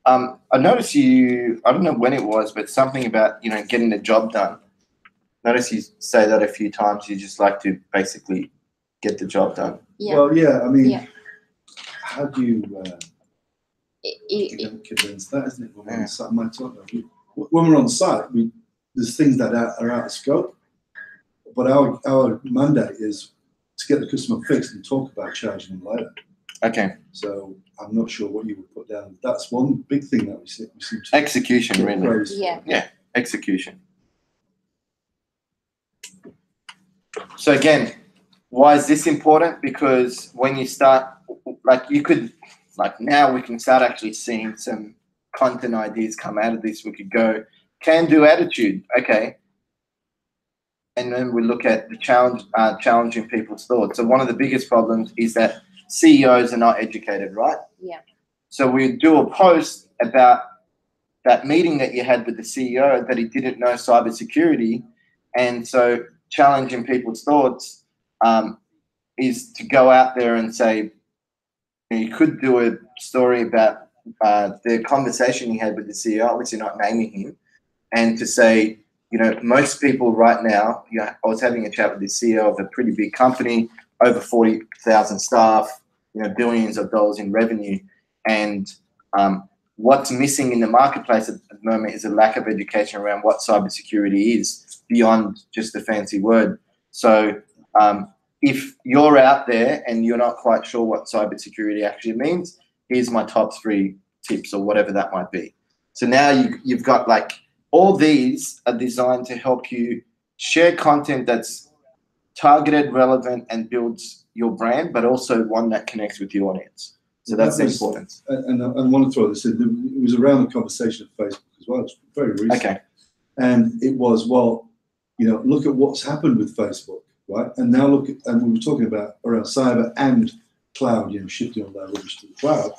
I noticed you. I don't know when it was, but something about getting the job done. Notice you say that a few times. You just like to basically get the job done. Yeah. Well, yeah. How do you convince that, isn't it? When we're on site, when we're on site, there's things that are out of scope. But our mandate is to get the customer fixed and talk about charging them later. Okay. So I'm not sure what you would put down. That's one big thing that we seem to execution, really. Praise. Yeah. Execution. So again, why is this important? Because when you start, now we can start actually seeing some content ideas come out of this. We could go can-do attitude, okay, and then we look at the challenging people's thoughts. So one of the biggest problems is that CEOs are not educated, right? Yeah. So we do a post about that meeting that you had with the CEO that he didn't know cybersecurity, and so challenging people's thoughts is to go out there and say, you could do a story about the conversation you had with the CEO, obviously not naming him, and to say, most people right now, I was having a chat with the CEO of a pretty big company, over 40,000 staff, billions of dollars in revenue, and what's missing in the marketplace at the moment is a lack of education around what cybersecurity is beyond just the fancy word. So if you're out there and you're not quite sure what cybersecurity actually means, here's my top 3 tips or whatever that might be. So now you've got all these are designed to help you share content that's targeted, relevant, and builds your brand, but also one that connects with your audience. So that's the importance. And I want to throw this in. It was around the conversation of Facebook as well. It's very recent. Okay. And it was, look at what's happened with Facebook, right? And now and we were talking about around cyber and cloud, shifting all that rubbish to the cloud.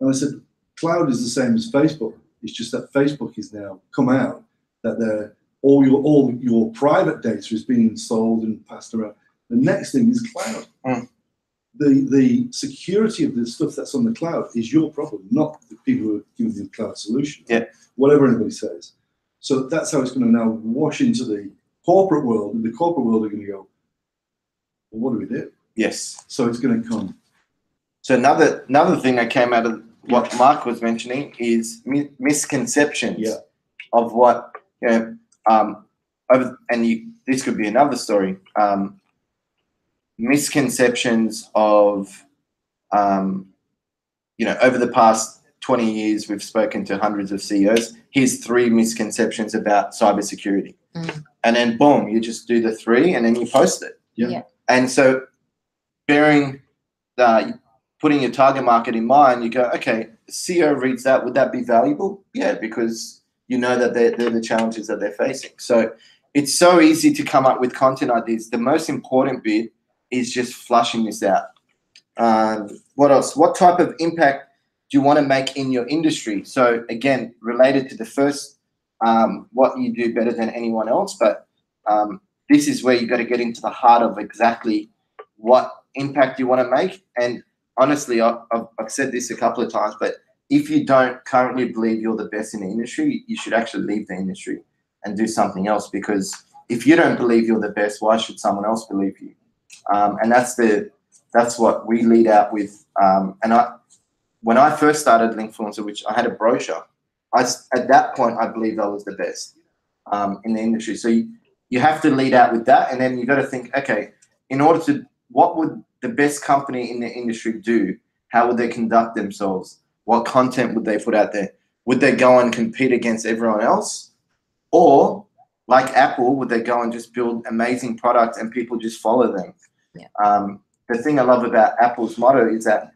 And I said, cloud is the same as Facebook. It's just that Facebook is now come out that all your private data is being sold and passed around. The next thing is cloud. The security of the stuff that's on the cloud is your problem, not the people who are giving you the cloud solution. Yeah. Whatever anybody says. So that's how it's going to now wash into the corporate world, and the corporate world are going to go, well, what do we do? Yes. So it's going to come. So another thing that came out of what Mark was mentioning is misconceptions of what, this could be another story. Misconceptions of, over the past 20 years, we've spoken to hundreds of CEOs. Here's 3 misconceptions about cybersecurity. And then boom, you just do the 3 and then you post it. Yeah. And so putting your target market in mind, you go, okay, CEO reads that, would that be valuable? Yeah, because you know that they're the challenges that they're facing. So it's so easy to come up with content ideas. The most important bit is just flushing this out. What else? What type of impact do you want to make in your industry? So again, related to the first, what you do better than anyone else, but this is where you got to get into the heart of exactly what impact you want to make. And honestly, I've said this a couple of times, but if you don't currently believe you're the best in the industry, you should actually leave the industry and do something else, because if you don't believe you're the best, why should someone else believe you? And that's what we lead out with. When I first started Linkfluencer, which I had a brochure, at that point, I believed I was the best in the industry. So you have to lead out with that, and then you got to think, okay, what would the best company in the industry do? How would they conduct themselves? What content would they put out there? Would they go and compete against everyone else? Or like Apple, would they go and just build amazing products and people just follow them? Yeah. The thing I love about Apple's motto is that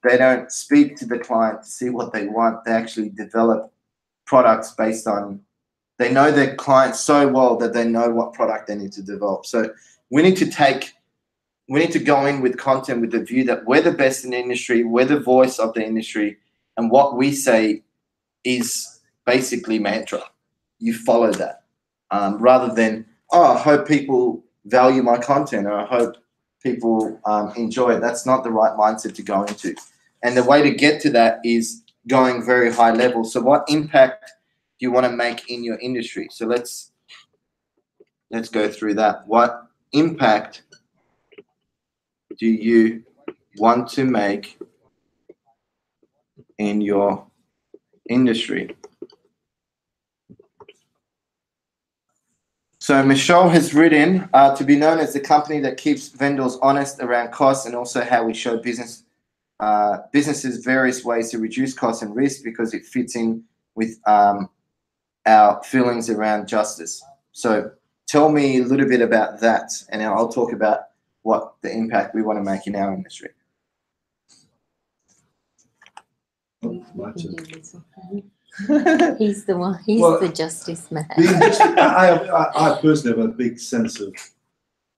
they don't speak to the client to see what they want. They actually develop products based on, they know their clients so well that they know what product they need to develop. So we need to go in with content with the view that we're the best in the industry, we're the voice of the industry, and what we say is basically mantra. You follow that, rather than, oh, I hope people value my content, or I hope people enjoy it. That's not the right mindset to go into. And the way to get to that is going very high level. So what impact do you want to make in your industry? So let's go through that. What impact do you want to make in your industry? So Michelle has written, to be known as the company that keeps vendors honest around costs, and also how we show businesses various ways to reduce costs and risk, because it fits in with our feelings around justice. So tell me a little bit about that, and I'll talk about what the impact we want to make in our industry. He's the one. He's the justice man. I personally have a big sense of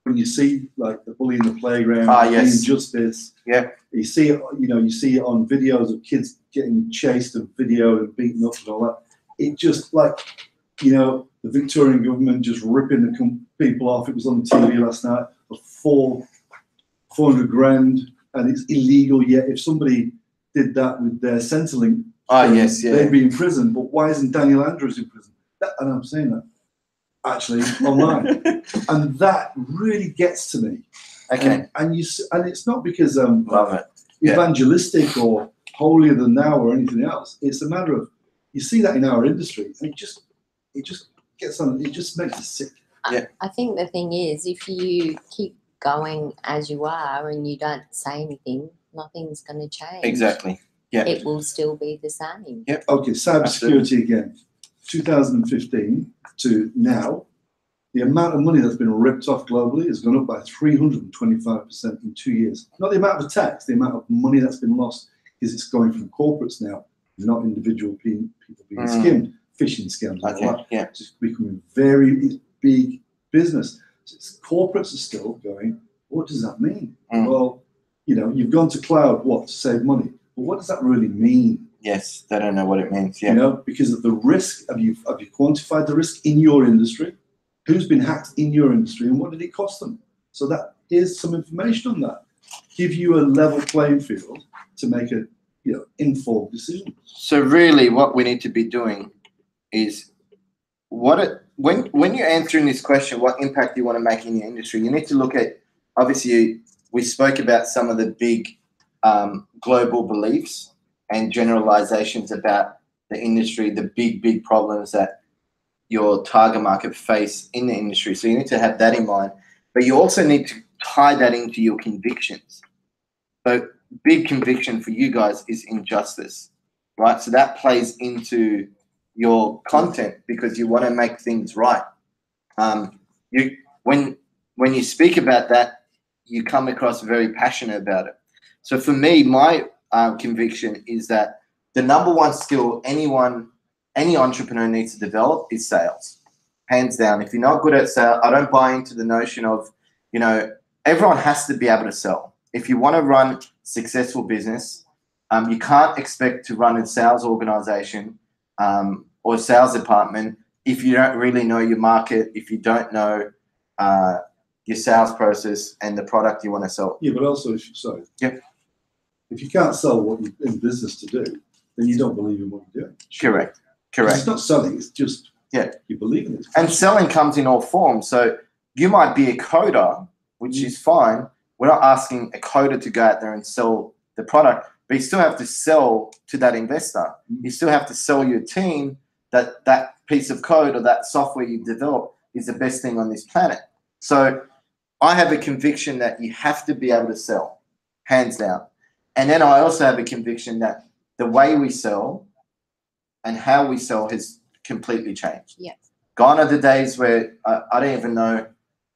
when you see like the bully in the playground, the injustice. Yeah. You see it. You see it on videos of kids getting chased and videoed and beaten up and all that. It just the Victorian government just ripping the people off. It was on TV last night. For 400 grand, and it's illegal. Yet if somebody did that with their Centrelink, they'd be in prison. But why isn't Daniel Andrews in prison? And I'm saying that actually online, and that really gets to me. Okay. And it's not because love it. Evangelistic or holier than thou or anything else. It's a matter of, you see that in our industry, and it just gets on. It just makes it sick. Yeah. I think the thing is, if you keep going as you are and you don't say anything, nothing's going to change. Exactly. Yeah. It will still be the same. Yep. Okay, cybersecurity again. 2015 to now, the amount of money that's been ripped off globally has gone up by 325% in 2 years. Not the amount of attacks, the amount of money that's been lost, because it's going from corporates now, not individual people being skimmed, phishing scams, and all that. Yeah. It's becoming very big business. So corporates are still going, what does that mean? Well, you've gone to cloud, to save money. But what does that really mean? Yes, they don't know what it means. Yeah. You know, because of the risk, have you quantified the risk in your industry? Who's been hacked in your industry, and what did it cost them? So that here's some information on that. Give you a level playing field to make a informed decision. So really, what we need to be doing is when you're answering this question, what impact do you want to make in your industry? You need to look at, obviously, we spoke about some of the big global beliefs and generalizations about the industry, the big problems that your target market face in the industry. So you need to have that in mind, but you also need to tie that into your convictions. So big conviction for you guys is injustice, right? So that plays into your content because you want to make things right. When you speak about that, you come across very passionate about it. So for me, my conviction is that the number one skill any entrepreneur needs to develop is sales, hands down. If you're not good at sales, I don't buy into the notion of, everyone has to be able to sell. If you want to run successful business, you can't expect to run a sales organization or sales department if you don't really know your market, if you don't know your sales process and the product you want to sell. Yeah, but also, if you can't sell what you're in business to do, then you don't believe in what you're doing. Correct. It's not selling, it's just you believe in it. And selling comes in all forms. So you might be a coder, which is fine. We're not asking a coder to go out there and sell the product, but you still have to sell to that investor. You still have to sell your team that that piece of code or that software you've developed is the best thing on this planet. So I have a conviction that you have to be able to sell, hands down. And then I also have a conviction that the way we sell and how we sell has completely changed. Yeah. Gone are the days where I don't even know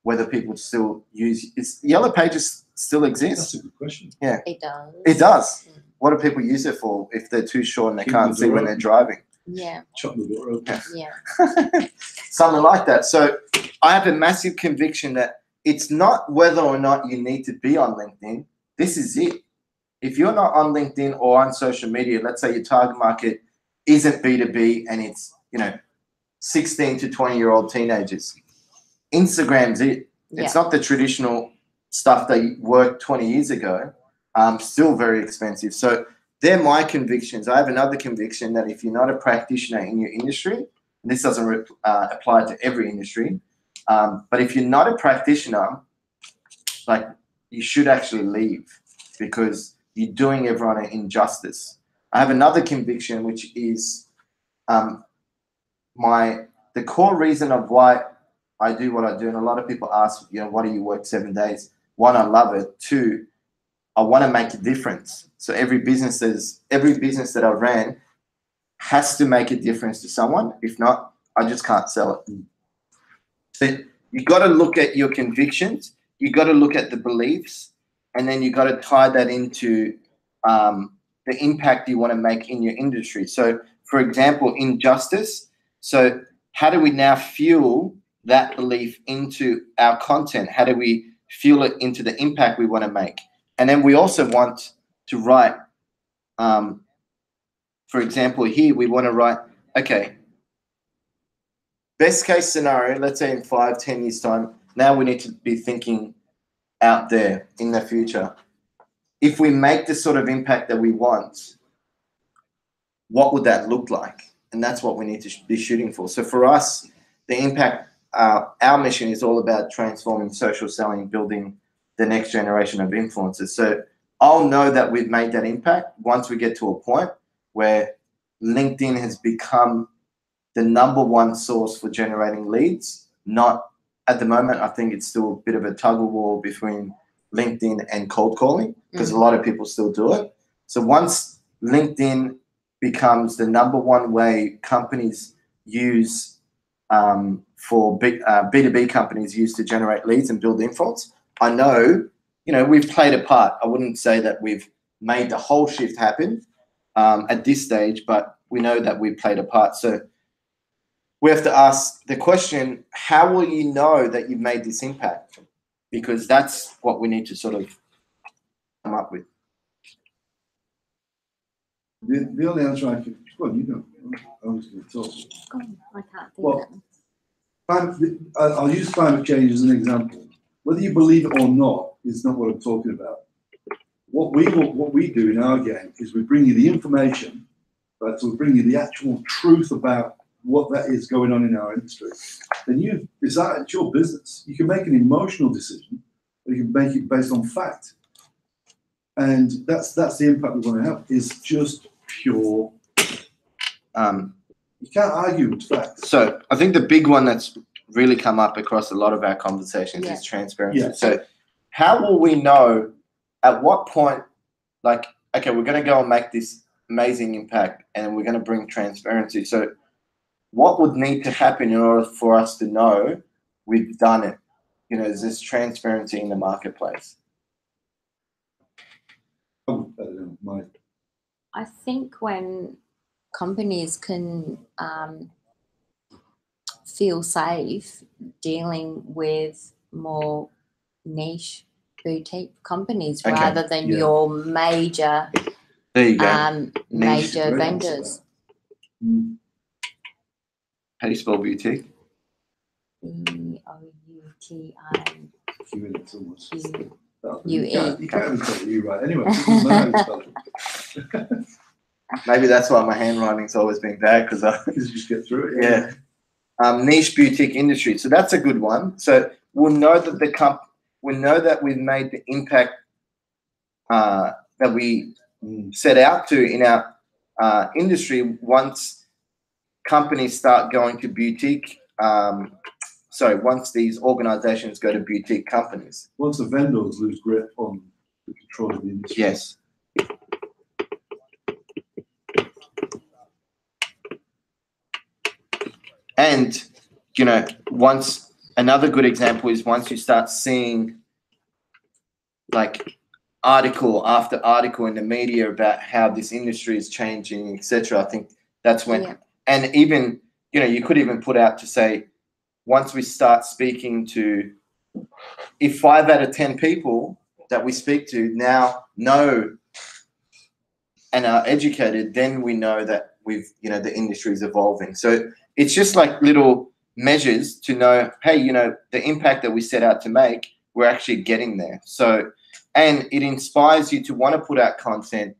whether people still use Yellow Pages still exist. That's a good question. Yeah. It does. It does. What do people use it for if they're too short and they can't see when they're driving? Yeah. Chop the door open. Yeah. Something like that. So I have a massive conviction that it's not whether or not you need to be on LinkedIn. This is it. If you're not on LinkedIn or on social media, let's say your target market isn't B2B and it's, 16 to 20-year-old teenagers. Instagram's it. Yeah. It's not the traditional stuff that worked 20 years ago. Still very expensive. So they're my convictions. I have another conviction that if you're not a practitioner in your industry, and this doesn't apply to every industry, but if you're not a practitioner, like, you should actually leave because you're doing everyone an injustice. I have another conviction, which is the core reason of why I do what I do. And a lot of people ask, why do you work 7 days? One, I love it. Two, I want to make a difference. So every business that I ran has to make a difference to someone. If not, I just can't sell it. So you got to look at your convictions. You got to look at the beliefs, and then you got to tie that into the impact you want to make in your industry. So, for example, injustice. So how do we now fuel that belief into our content? How do we fuel it into the impact we want to make? And then we also want to write, for example, here we want to write, okay, best case scenario, let's say in 5-10 years time, now we need to be thinking out there in the future. If we make the sort of impact that we want, what would that look like? And that's what we need to be shooting for. So for us, the impact, our mission is all about transforming social selling, building the next generation of influencers. So I'll know that we've made that impact once we get to a point where LinkedIn has become the #1 source for generating leads. Not at the moment. I think it's still a bit of a tug of war between LinkedIn and cold calling because a lot of people still do it. So once LinkedIn becomes the #1 way companies use for B2B companies use to generate leads and build influence, I know, we've played a part. I wouldn't say that we've made the whole shift happen at this stage, but we know that we've played a part. So we have to ask the question, how will you know that you've made this impact? Because that's what we need to sort of come up with. The only answer I can, go on, you know, I was going to talk. Go on, I can't think Well, of it. I'll use climate change as an example. Whether you believe it or not is not what I'm talking about. What we do in our game is we bring you the information, right? So we bring you the actual truth about what that is going on in our industry. Then you decide, it's your business. You can make an emotional decision, or you can make it based on fact. And that's the impact we want to have, is just pure. You can't argue with facts. So I think the big one that's really come up across a lot of our conversations is transparency. Yeah. So how will we know at what point, like, okay, we're going to go and make this amazing impact and we're going to bring transparency. So what would need to happen in order for us to know we've done it? You know, is this transparency in the marketplace? I don't know, I think when companies can feel safe dealing with more niche boutique companies rather than your major There you go. major vendors. How do you spell boutique? BOUTIQUE. You can't even spell you right. Anyway, it doesn't matter how you spell it. Maybe that's why my handwriting's always been bad, because you just get through it. Yeah. Niche boutique industry. So that's a good one. So we'll know that we'll know that we've made the impact that we set out to in our industry once companies start going to boutique. Once these organizations go to boutique companies. Once the vendors lose grip on the control of the industry. Yes. And, you know, another good example is once you start seeing like article after article in the media about how this industry is changing, etc. I think that's when, and even, you know, you could even put out to say, once we start speaking to, if 5 out of 10 people that we speak to now know and are educated, then we know that the industry is evolving. So it's just like little measures to know, hey, you know, the impact that we set out to make, we're actually getting there. So, and it inspires you to want to put out content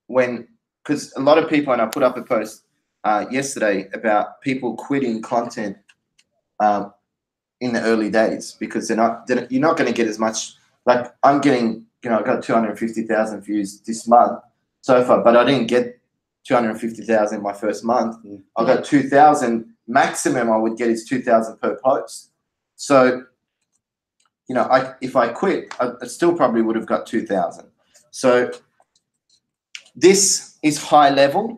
because a lot of people, and I put up a post yesterday about people quitting content in the early days because you're not going to get as much. Like I'm getting, you know, I got 250,000 views this month so far, but I didn't get 250,000 my first month. I got 2,000. Maximum I would get is 2,000 per post. So, you know, if I quit, I still probably would have got 2,000. So this is high level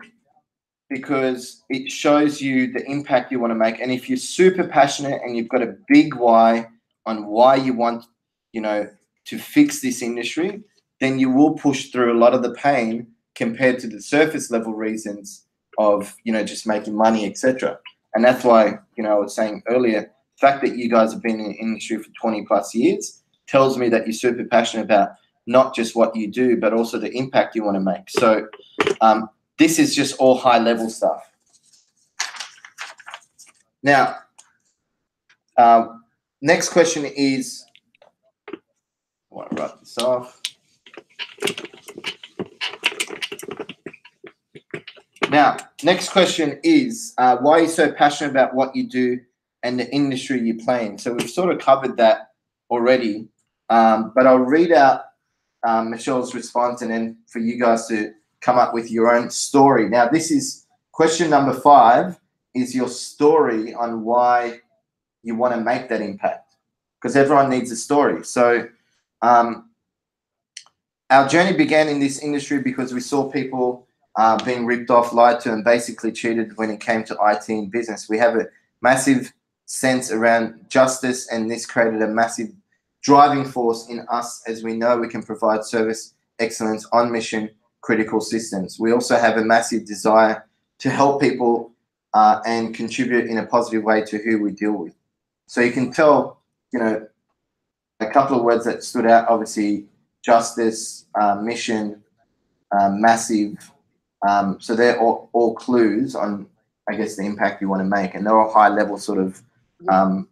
because it shows you the impact you want to make. And if you're super passionate and you've got a big why on why you want, you know, to fix this industry, then you will push through a lot of the pain compared to the surface level reasons of, you know, just making money, etc. And that's why, you know, I was saying earlier, the fact that you guys have been in the industry for 20 plus years tells me that you're super passionate about not just what you do, but also the impact you want to make. So this is just all high level stuff. Now, next question is, I want to write this off. Now, next question is, why are you so passionate about what you do and the industry you play in? So we've sort of covered that already, but I'll read out Michelle's response and then for you guys to come up with your own story. Now, this is question number 5, is your story on why you want to make that impact, because everyone needs a story. So our journey began in this industry because we saw people being ripped off, lied to, and basically cheated when it came to IT and business. We have a massive sense around justice, and this created a massive driving force in us as we know we can provide service excellence on mission critical systems. We also have a massive desire to help people and contribute in a positive way to who we deal with. So you can tell, you know, a couple of words that stood out, obviously, justice, mission, massive, So they're all clues on, I guess, the impact you want to make, and they're all high level sort of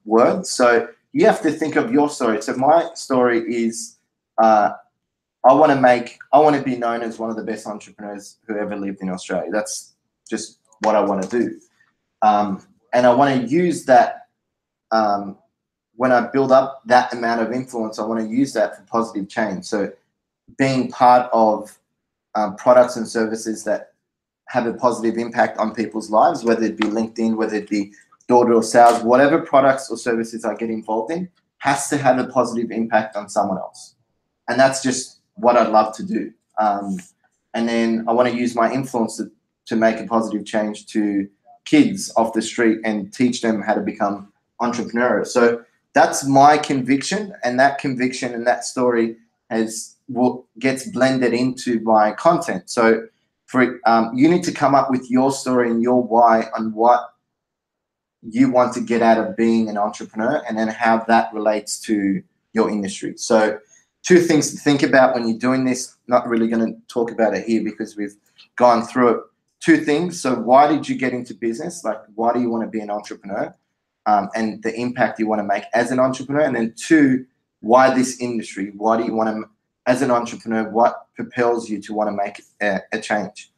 words. So you have to think of your story. So my story is, I want to be known as one of the best entrepreneurs who ever lived in Australia. That's just what I want to do. And I want to use that, when I build up that amount of influence, I want to use that for positive change. So being part of products and services that have a positive impact on people's lives, whether it be LinkedIn, whether it be door-to-door sales, whatever products or services I get involved in has to have a positive impact on someone else. And that's just what I'd love to do. And then I want to use my influence to make a positive change to kids off the street and teach them how to become entrepreneurs. So that's my conviction, and that conviction and that story gets blended into my content. So you need to come up with your story and your why on what you want to get out of being an entrepreneur, and then how that relates to your industry. So 2 things to think about when you're doing this. Not really going to talk about it here because we've gone through it. 2 things. So why did you get into business? Like, why do you want to be an entrepreneur? And the impact you want to make as an entrepreneur. And then 2, why this industry? Why do you want to, as an entrepreneur, what propels you to want to make a change?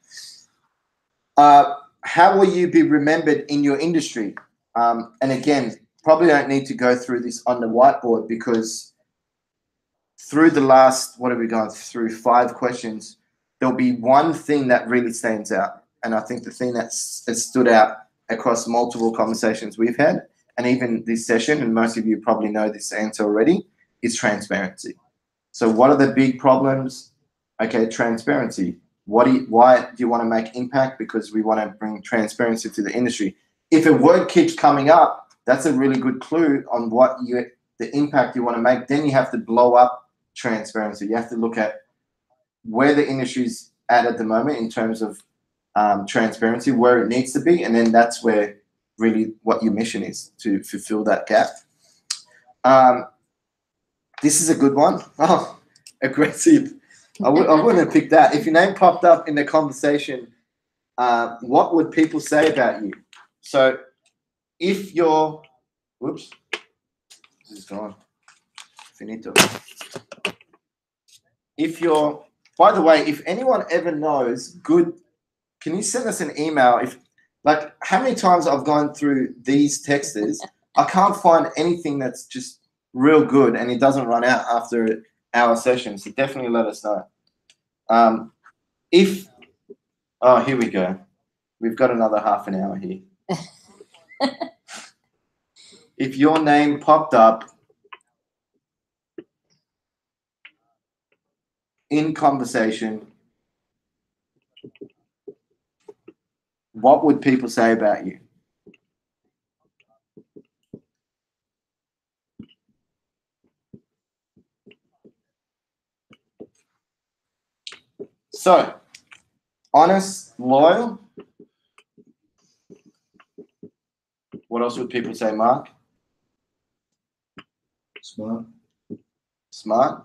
How will you be remembered in your industry? And again, probably don't need to go through this on the whiteboard, because through the last, what have we gone through, 5 questions, there'll be one thing that really stands out. And I think the thing that's stood out across multiple conversations we've had, and even this session, and most of you probably know this answer already, is transparency. So what are the big problems? Okay, transparency. Why do you want to make impact? Because we want to bring transparency to the industry. If a word keeps coming up, that's a really good clue on the impact you want to make. Then you have to blow up transparency. You have to look at where the industry's at the moment in terms of transparency, where it needs to be, and then that's where really what your mission is, to fulfill that gap. This is a good one. Oh, aggressive. I wouldn't have picked that. If your name popped up in the conversation, what would people say about you? So if you're, whoops, this is gone. Finito. If you're, by the way, if anyone ever knows good, can you send us an email? Like, how many times I've gone through these texters, I can't find anything that's just real good, and it doesn't run out after our session. So definitely let us know. Oh, here we go. We've got another half an hour here. If your name popped up in conversation, what would people say about you? So, honest, loyal. What else would people say, Mark? Smart. Smart.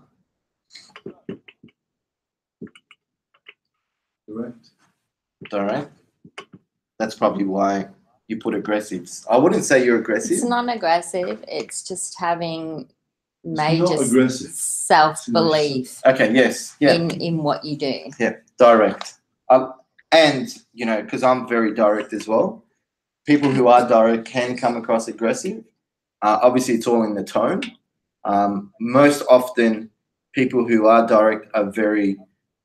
Direct. That's probably why you put aggressives. I wouldn't say you're aggressive. It's not aggressive. It's just having major aggressive. self-belief. Okay, yes. Yeah. In what you do. Yeah, direct. And, you know, because I'm very direct as well, people who are direct can come across aggressive. Obviously, it's all in the tone. Most often, people who are direct are the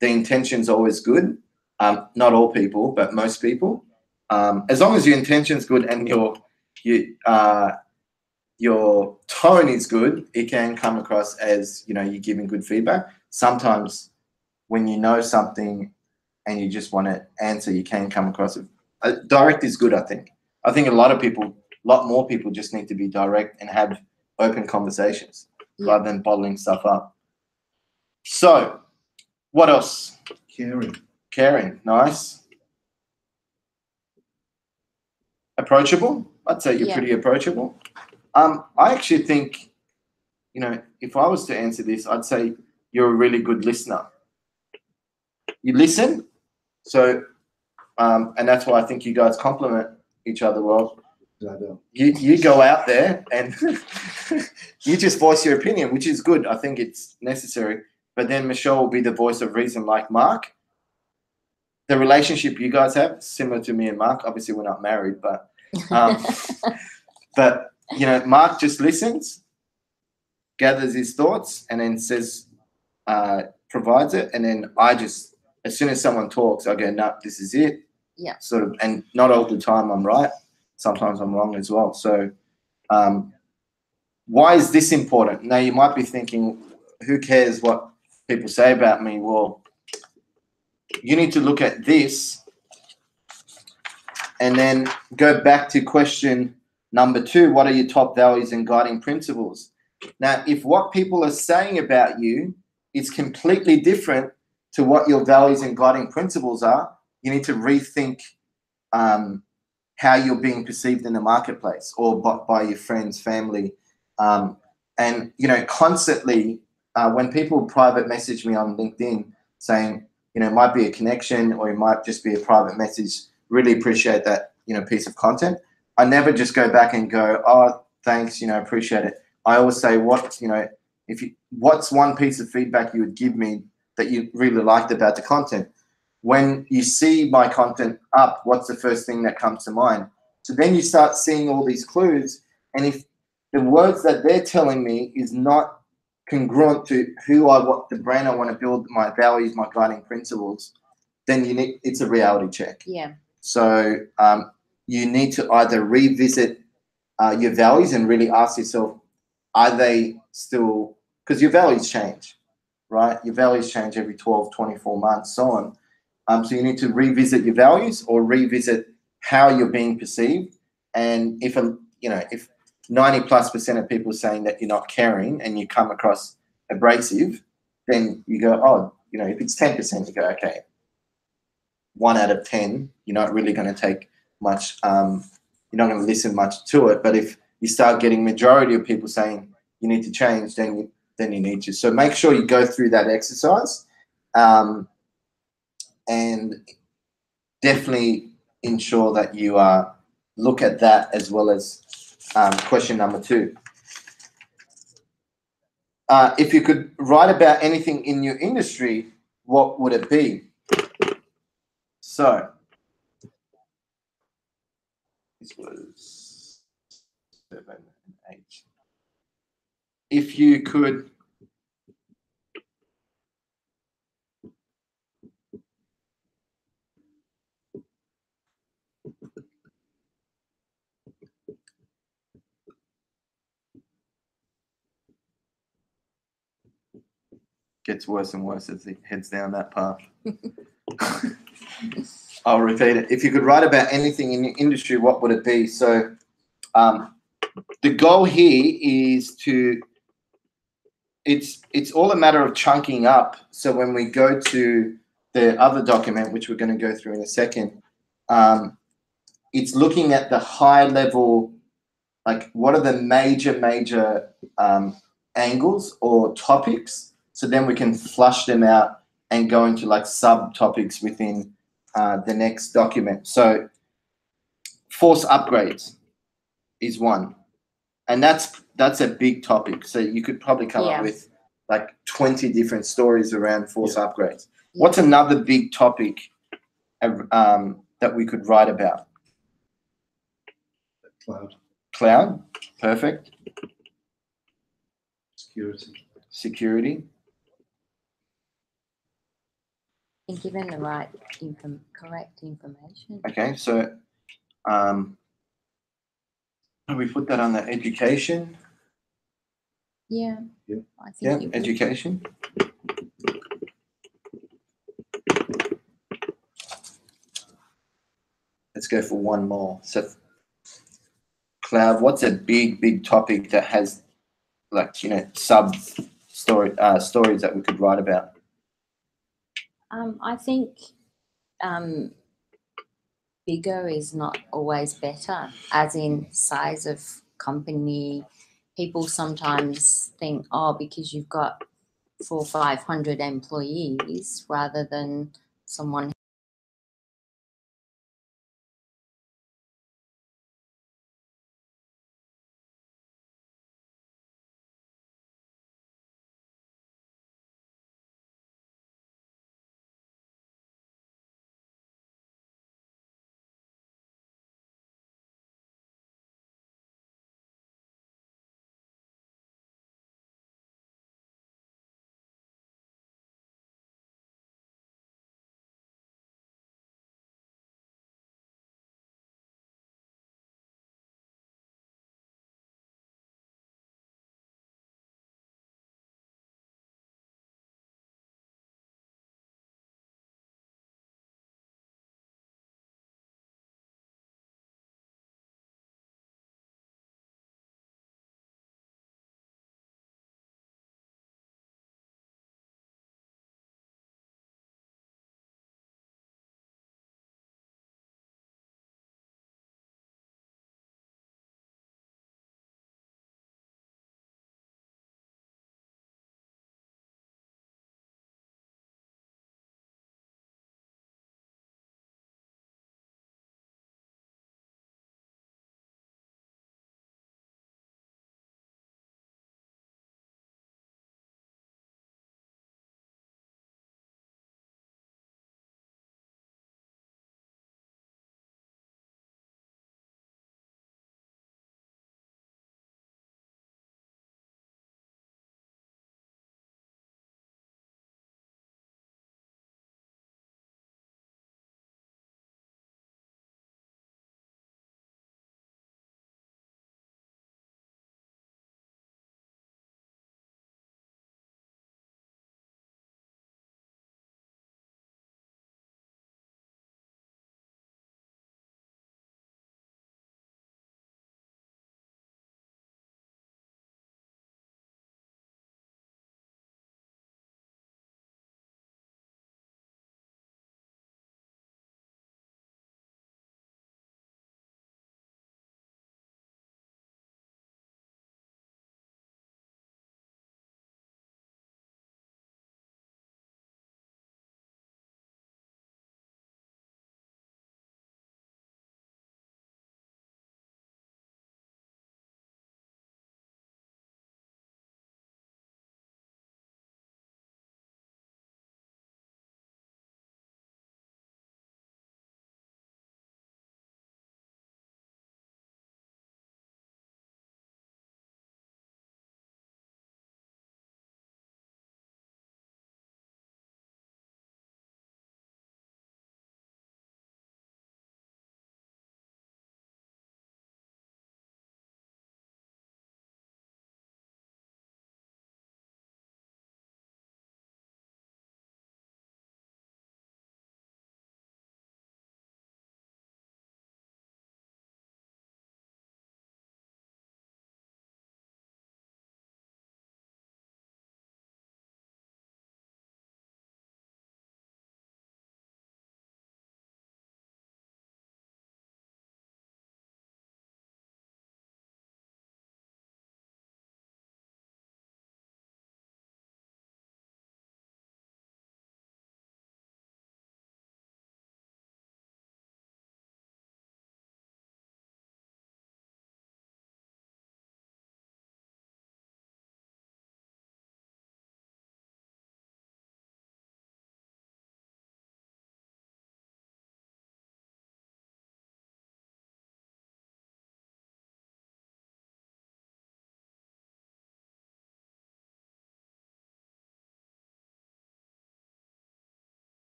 intention's always good. Not all people, but most people. As long as your intention's good and your tone is good, it can come across as, you know, you're giving good feedback. Sometimes when you know something and you just want to answer, you can come across it. Direct is good, I think. I think a lot more people just need to be direct and have open conversations rather than bottling stuff up. So, what else? Caring, nice. Approachable. I'd say you're pretty approachable. I actually think, you know, if I was to answer this, I'd say you're a really good listener. You listen. So And that's why I think you guys complement each other well. I don't. You go out there and you just voice your opinion, which is good. I think it's necessary. But then Michelle will be the voice of reason, like Mark. The relationship you guys have, similar to me and Mark. Obviously, we're not married, but you know, Mark just listens, gathers his thoughts, and then says, provides it. And then I just, as soon as someone talks, I go, no, this is it. Yeah. Sort of, and not all the time I'm right. Sometimes I'm wrong as well. So, why is this important? Now, you might be thinking, who cares what people say about me? Well, you need to look at this and then go back to question number 2. What are your top values and guiding principles? Now, if what people are saying about you is completely different to what your values and guiding principles are, you need to rethink how you're being perceived in the marketplace or by your friends, family. And, you know, constantly when people private message me on LinkedIn saying, you know, it might be a connection or it might just be a private message, really appreciate that, you know, piece of content. I never just go back and go, oh, thanks, you know, appreciate it. I always say, what, you know, what's one piece of feedback you would give me that you really liked about the content? When you see my content up, what's the first thing that comes to mind? So then you start seeing all these clues. And if the words that they're telling me is not congruent to what the brand I want to build, my values, my guiding principles, then it's a reality check. Yeah. So you need to either revisit your values and really ask yourself, are they still, because your values change, right? Your values change every 12, 24 months, so on. So you need to revisit your values or revisit how you're being perceived. And if 90+% of people are saying that you're not caring and you come across abrasive, then you go, oh, you know, if it's 10%, you go, okay, 1 out of 10, you're not really going to take much, you're not going to listen much to it. But if you start getting majority of people saying you need to change, then you need to. So make sure you go through that exercise and definitely ensure that you look at that as well as question number 2. If you could write about anything in your industry, what would it be? So this was 7 and 8. If you could gets worse and worse as it heads down that path. I'll repeat it. If you could write about anything in your industry, what would it be? So the goal here is it's all a matter of chunking up. So when we go to the other document, which we're going to go through in a second, it's looking at the high level, like what are the major angles or topics. So then we can flush them out and go into like subtopics within the next document. So force upgrades is one. And that's a big topic. So you could probably come up with like 20 different stories around force upgrades. What's another big topic that we could write about? Cloud, perfect. Security. And given the right correct information. Okay, so we put that on the education. Yeah. I think education. Let's go for one more. So cloud, what's a big topic that has like, you know, stories that we could write about? I think bigger is not always better, as in size of company. People sometimes think, oh, because you've got 400 or 500 employees rather than someone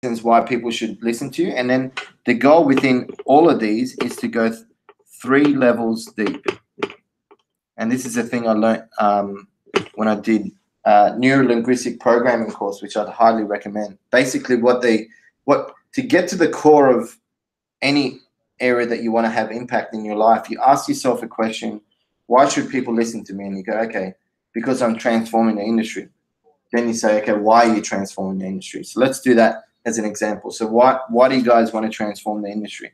reasons why people should listen to you. And then the goal within all of these is to go 3 levels deep. And this is a thing I learned when I did neuro-linguistic programming course, which I'd highly recommend. Basically, to get to the core of any area that you want to have impact in your life, you ask yourself a question: why should people listen to me? And you go, okay, because I'm transforming the industry. Then you say, okay, why are you transforming the industry? So let's do that as an example. So why do you guys want to transform the industry?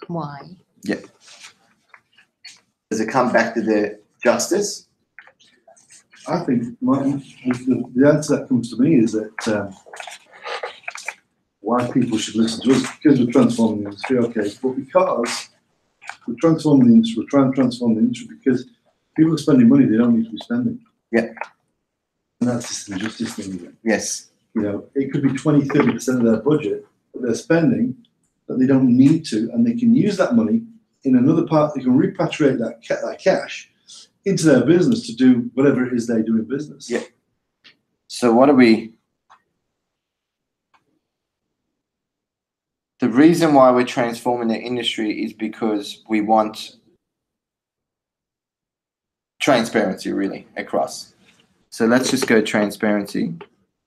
Why? Yeah. Does it come back to the justice? I think the answer that comes to me is that why people should listen to us, because we're transforming the industry, okay, but because we're transforming the industry, we're trying to transform the industry because people are spending money they don't need to be spending. Yeah. And that's just an injustice thing again. Yes. You know, it could be 20, 30% of their budget that they're spending that they don't need to, and they can use that money in another part. They can repatriate that cash into their business to do whatever it is they do in business. Yeah. So what are we? The reason why we're transforming the industry is because we want transparency, really, across. So let's just go transparency.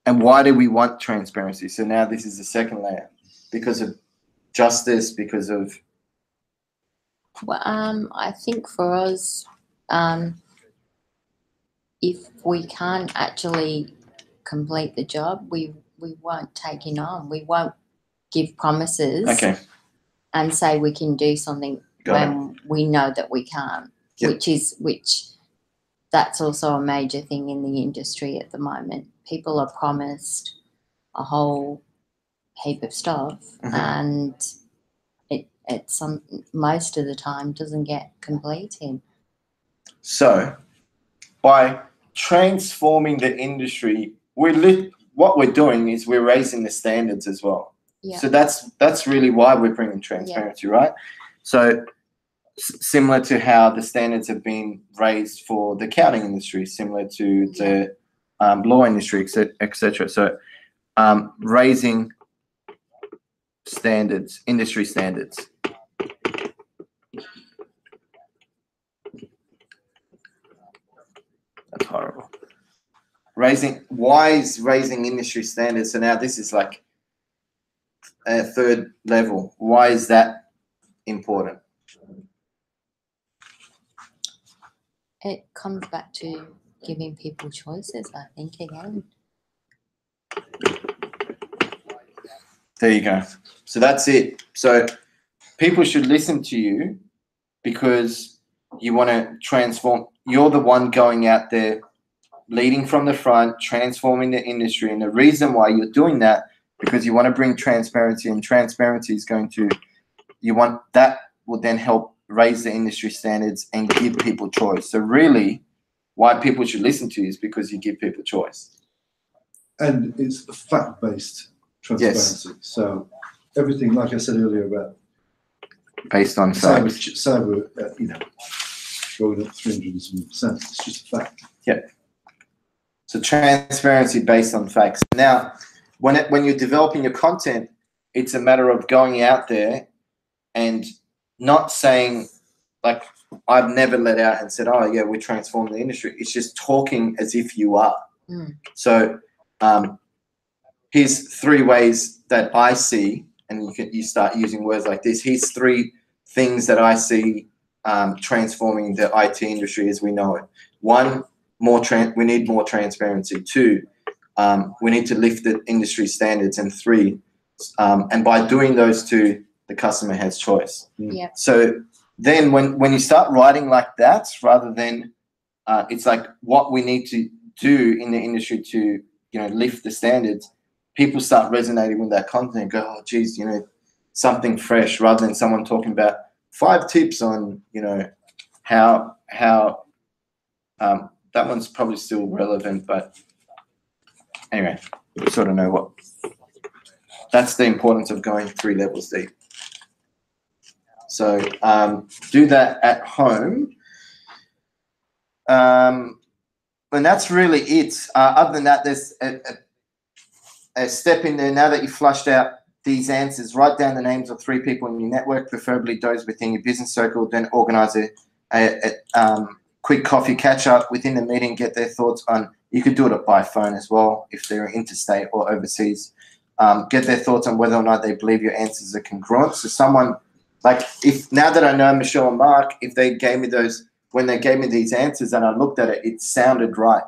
And why do we want transparency? So now this is the second layer. Because of justice, because of... Well, I think for us, if we can't actually complete the job, we won't take it on. We won't give promises and say we can do something when we know that we can't. Yep. Which that's also a major thing in the industry at the moment. People are promised a whole heap of stuff, and most of the time doesn't get completed. So by transforming the industry, what we're doing is we're raising the standards as well. Yeah. So that's really why we're bringing transparency, right? So similar to how the standards have been raised for the accounting industry, similar to the law industry, etc. So raising standards, industry standards. That's horrible. Why is raising industry standards? So now this is like a 3rd level. Why is that important? It comes back to giving people choices, I think, again. There you go. So that's it. So people should listen to you because you want to transform. You're the one going out there, leading from the front, transforming the industry. And the reason why you're doing that, because you want to bring transparency, and transparency is that will then help raise the industry standards and give people choice. So really, why people should listen to you is because you give people choice. And it's a fact-based transparency. Yes. So everything, like I said earlier, about based on facts. Cyber, going up 300%. It's just a fact. Yeah. So transparency based on facts. Now, when you're developing your content, it's a matter of going out there and not saying, like, I've never let out and said, oh yeah, we transformed the industry. It's just talking as if you are. So here's 3 ways that I see, and you start using words like this. Here's 3 things that I see transforming the IT industry as we know it. 1, we need more transparency. 2, we need to lift the industry standards. And 3, and by doing those 2, the customer has choice. Yeah. So then when you start writing like that, rather than it's like what we need to do in the industry to lift the standards, people start resonating with that content and go, oh geez, something fresh, rather than someone talking about 5 tips on how that one's probably still relevant, but anyway, you sort of know that's the importance of going 3 levels deep. So do that at home. And that's really it. Other than that, there's a step in there. Now that you've flushed out these answers, write down the names of 3 people in your network, preferably those within your business circle. Then organize a quick coffee catch up within the meeting. Get their thoughts on. You could do it by phone as well if they're interstate or overseas. Get their thoughts on whether or not they believe your answers are congruent. So someone like, if now that I know Michelle and Mark, if they gave me those, when they gave me these answers and I looked at it, it sounded right.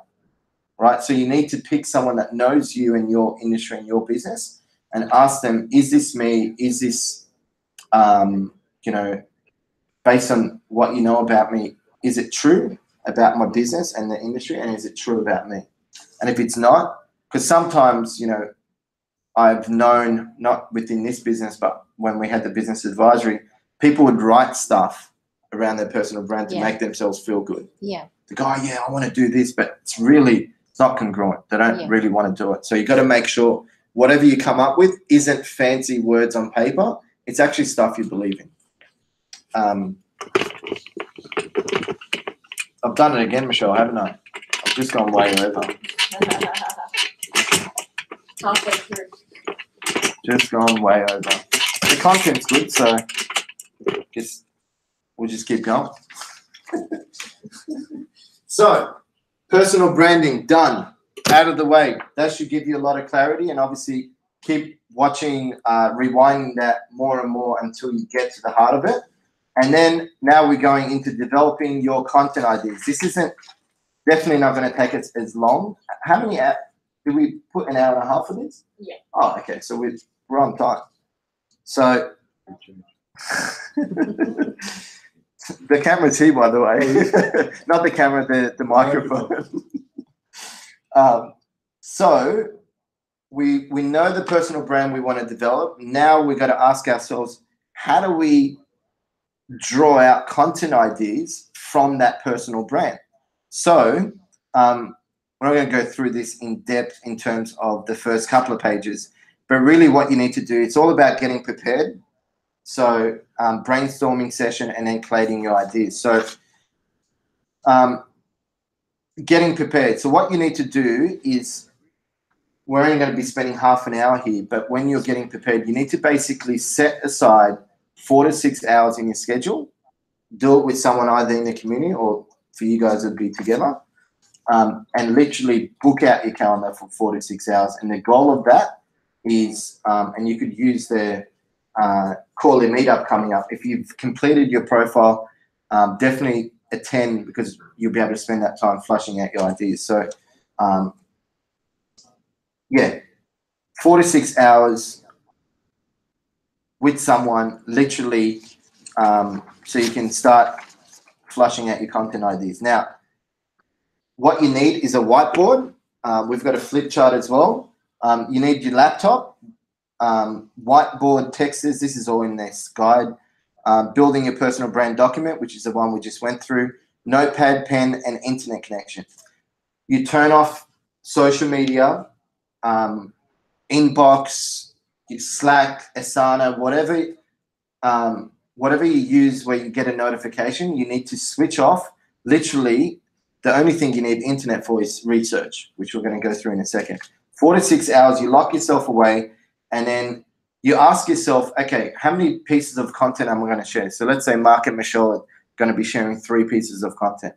Right. So you need to pick someone that knows you and your industry and your business and ask them, is this me? Is this, you know, based on what you know about me, is it true about my business and the industry? And is it true about me? And if it's not, because sometimes, you know, I've known, not within this business, but when we had the business advisory, people would write stuff around their personal brand to make themselves feel good. Yeah. The guy, I want to do this, but it's not congruent. They don't really want to do it. So you got to make sure whatever you come up with isn't fancy words on paper. It's actually stuff you believe in. I've done it again, Michelle, haven't I? I've just gone way over. Halfway through. Just gone way over. The content's good, so we'll just keep going. So, personal branding, done. Out of the way. That should give you a lot of clarity, and obviously keep watching, rewinding that more and more until you get to the heart of it. And then now we're going into developing your content ideas. This isn't definitely not going to take us as long. How many did we put an hour and a half for this? Yeah. Oh, okay. So we're on time. So the camera's here, by the way. Not the camera, the microphone. So we know the personal brand we want to develop. Now we've got to ask ourselves, how do we draw out content ideas from that personal brand? So we're not going to go through this in depth in terms of the first couple of pages, but really what you need to do, it's all about getting prepared. So brainstorming session and then collating your ideas. So getting prepared. So what you need to do is, we're only going to be spending half an hour here, but when you're getting prepared, you need to basically set aside 4 to 6 hours in your schedule. Do it with someone either in the community or for you guys it'll be together. And literally book out your calendar for 4 to 6 hours. And the goal of that is, and you could use the quarterly meetup coming up. If you've completed your profile, definitely attend, because you'll be able to spend that time flushing out your ideas. So, 4 to 6 hours with someone, literally, so you can start flushing out your content ideas. Now, what you need is a whiteboard. We've got a flip chart as well. You need your laptop, whiteboard, texters. This is all in this guide. Building your personal brand document, which is the one we just went through. Notepad, pen, and internet connection. You turn off social media, inbox, Slack, Asana, whatever you use where you get a notification, you need to switch off. Literally, the only thing you need internet for is research, which we're going to go through in a second. 4 to 6 hours, you lock yourself away, and then you ask yourself, okay, how many pieces of content am I going to share? So let's say Mark and Michelle are going to be sharing 3 pieces of content.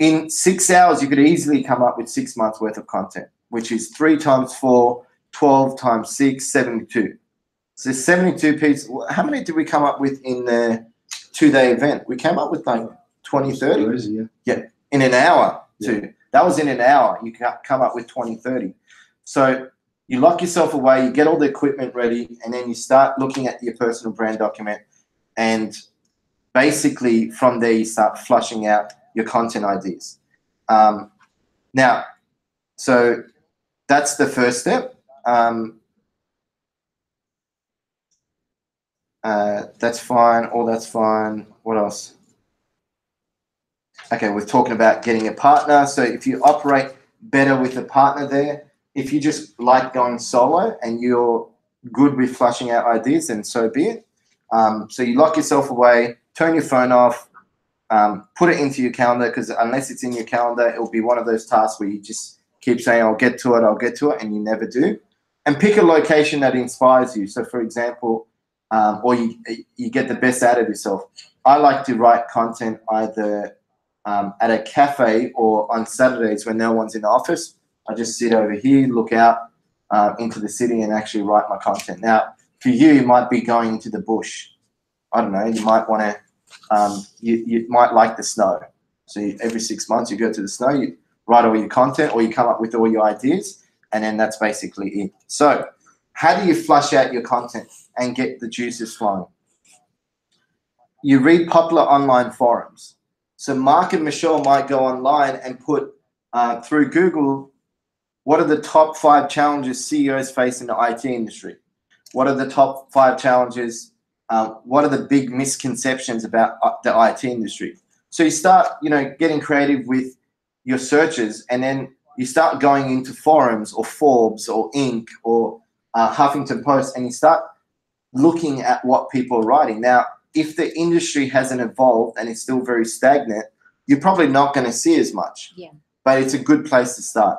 In 6 hours, you could easily come up with 6 months worth of content, which is 3 times 4, 12 times 6, 72. So 72 pieces. How many did we come up with in the 2-day event? We came up with like 20, 30. Crazy, yeah, in an hour too. That was in an hour. You can come up with 20, 30. So you lock yourself away, you get all the equipment ready, and then you start looking at your personal brand document. And basically from there, you start flushing out your content ideas. Now, so that's the first step. That's fine. All that's fine. What else? Okay, we're talking about getting a partner. So if you operate better with a partner there, if you just like going solo and you're good with flushing out ideas, then so be it. So you lock yourself away, turn your phone off, put it into your calendar, because unless it's in your calendar, it'll be one of those tasks where you just keep saying, I'll get to it, and you never do. and pick a location that inspires you. So, for example, or you get the best out of yourself. I like to write content either at a cafe or on Saturdays when no one's in the office. I just sit over here, look out into the city and actually write my content. Now, for you, you might be going into the bush. I don't know, you might want to, you might like the snow. So every 6 months you go to the snow, you write all your content or you come up with all your ideas, and then that's basically it. So how do you flush out your content and get the juices flowing? You read popular online forums. So Mark and Michelle might go online and put through Google, what are the top 5 challenges CEOs face in the IT industry? What are the top 5 challenges? What are the big misconceptions about the IT industry? So you start, getting creative with your searches, and then you start going into forums or Forbes or Inc. or Huffington Post, and you start looking at what people are writing. Now, if the industry hasn't evolved and it's still very stagnant, you're probably not going to see as much. Yeah. But it's a good place to start.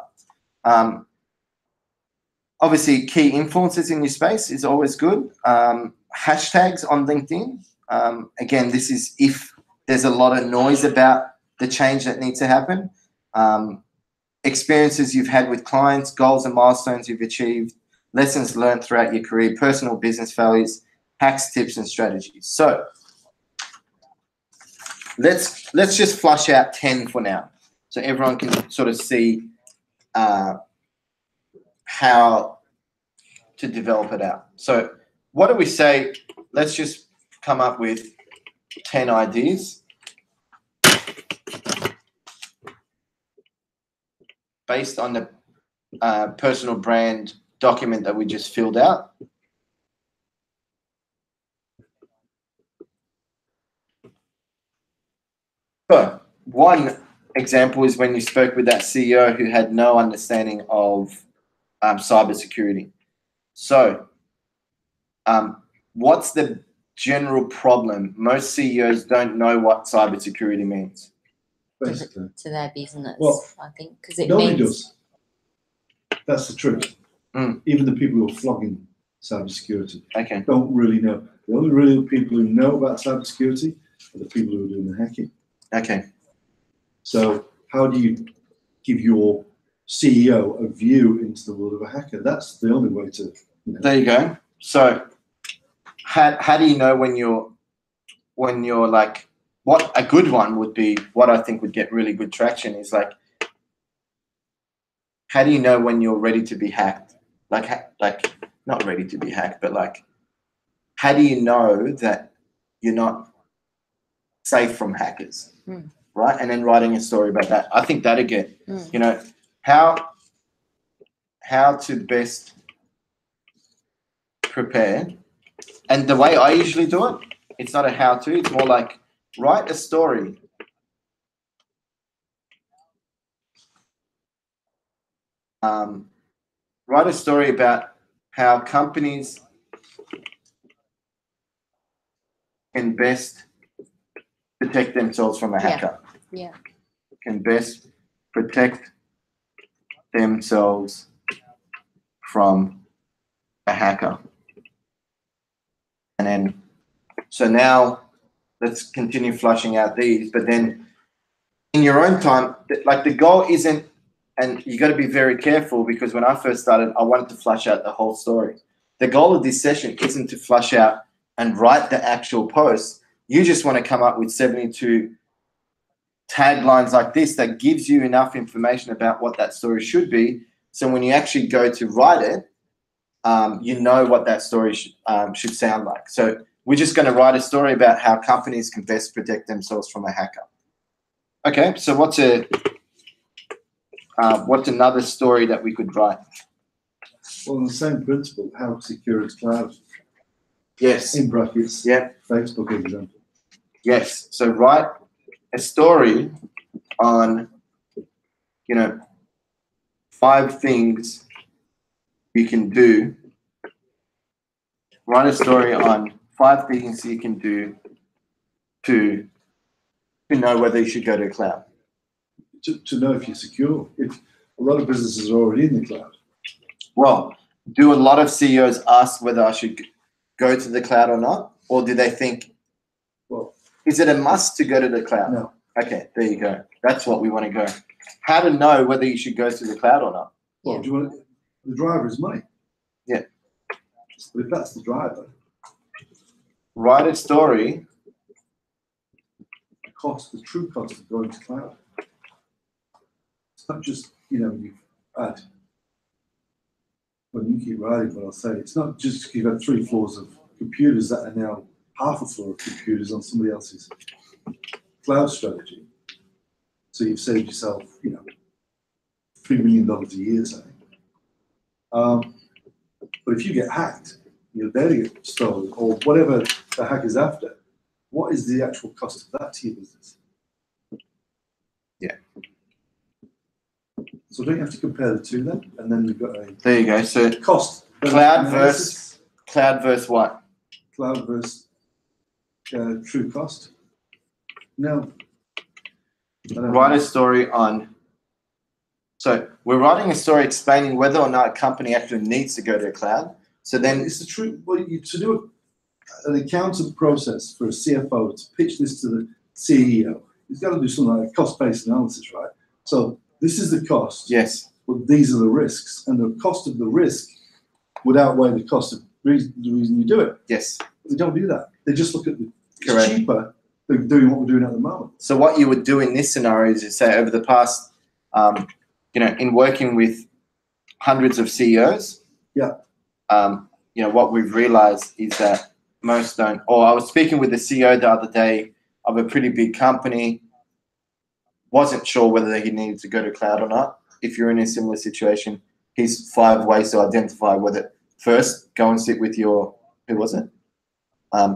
Obviously, key influencers in your space is always good. Hashtags on LinkedIn. Again, this is if there's a lot of noise about the change that needs to happen. Experiences you've had with clients, goals and milestones you've achieved, lessons learned throughout your career, personal business values, hacks, tips, and strategies. So let's just flush out 10 for now, so everyone can sort of see how to develop it out. So what do we say? Let's just come up with 10 ideas based on the personal brand document that we just filled out. So one example is when you spoke with that CEO who had no understanding of cybersecurity. So what's the general problem? Most CEOs don't know what cybersecurity means. Basically. To their business, Well, I think, because it nobody means does. That's the truth. Even the people who are flogging cybersecurity don't really know. The only real people who know about cybersecurity are the people who are doing the hacking. Okay. So how do you give your CEO a view into the world of a hacker? That's the only way to. There you go. So how do you know when you're like, what a good one would be, what I think would get really good traction is like, how do you know when you're ready to be hacked? Like not ready to be hacked, but like, how do you know that you're not safe from hackers, right? And then writing a story about that. I think that'd get, how to best prepare. And the way I usually do it, it's not a how-to, it's more like write a story. Write a story about how companies can best protect themselves from a hacker. Yeah. Can best protect themselves from a hacker. And then, so now let's continue flushing out these, but then in your own time, like the goal isn't, and you got to be very careful, because when I first started, I wanted to flush out the whole story. The goal of this session isn't to flush out and write the actual post. You just want to come up with 72 taglines like this that gives you enough information about what that story should be. So when you actually go to write it, you know what that story should sound like. So we're just going to write a story about how companies can best protect themselves from a hacker. Okay, so what's another story that we could write? Well, on the same principle, how to secure its cloud. Yes. In brackets. Yeah. Facebook example. Yes. So write a story on, 5 things you can do. Write a story on 5 things you can do to know whether you should go to a cloud. To know if you're secure. If a lot of businesses are already in the cloud. Well, do a lot of CEOs ask whether I should go to the cloud or not? Or do they think, Well, is it a must to go to the cloud? no. Okay, there you go. That's what we want to go. How to know whether you should go to the cloud or not? Well, Yeah. do you want the driver is money. Yeah. But if that's the driver, Write a story. the true cost of going to cloud. It's not just, you add. Well, you keep writing, but I'll say it's not just you've got 3 floors of computers that are now half a floor of computers on somebody else's cloud strategy. So you've saved yourself, $3 million a year, say. But if you get hacked, your data gets stolen, or whatever the hack is after, what is the actual cost of that to your business? Yeah. So don't you have to compare the two then? And then we've got a There you go. So cost. cloud analysis, versus what? cloud versus true cost. No. Write a story on. So we're writing a story explaining whether or not a company actually needs to go to a cloud. So then it's the true. Well, to do an accountant process for a CFO to pitch this to the CEO, he's got to do something like a cost-based analysis, right? So this is the cost. Yes. But these are the risks, and the cost of the risk would outweigh the cost of the reason you do it. Yes. They don't do that. They just look at it's Correct. cheaper than doing what we're doing at the moment. So what you would do in this scenario is you say over the past, in working with hundreds of CEOs, Yeah. What we've realized is that most don't. Or I was speaking with the CEO the other day of a pretty big company, wasn't sure whether he needed to go to cloud or not. If you're in a similar situation, here's 5 ways to identify whether. First, go and sit with your, who was it?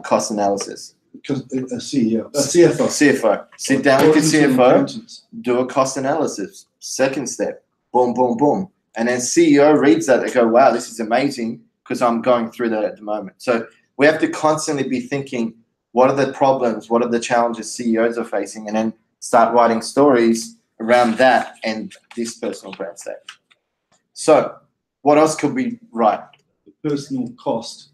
Cost analysis. Because a CEO, a CFO. CFO. Sit down with your CFO, do a cost analysis. Second step, boom, boom, boom. And then CEO reads that, they go, wow, this is amazing because I'm going through that at the moment. So we have to constantly be thinking, what are the problems, what are the challenges CEOs are facing, and then start writing stories around that and this personal brand state. So what else could we write? The personal cost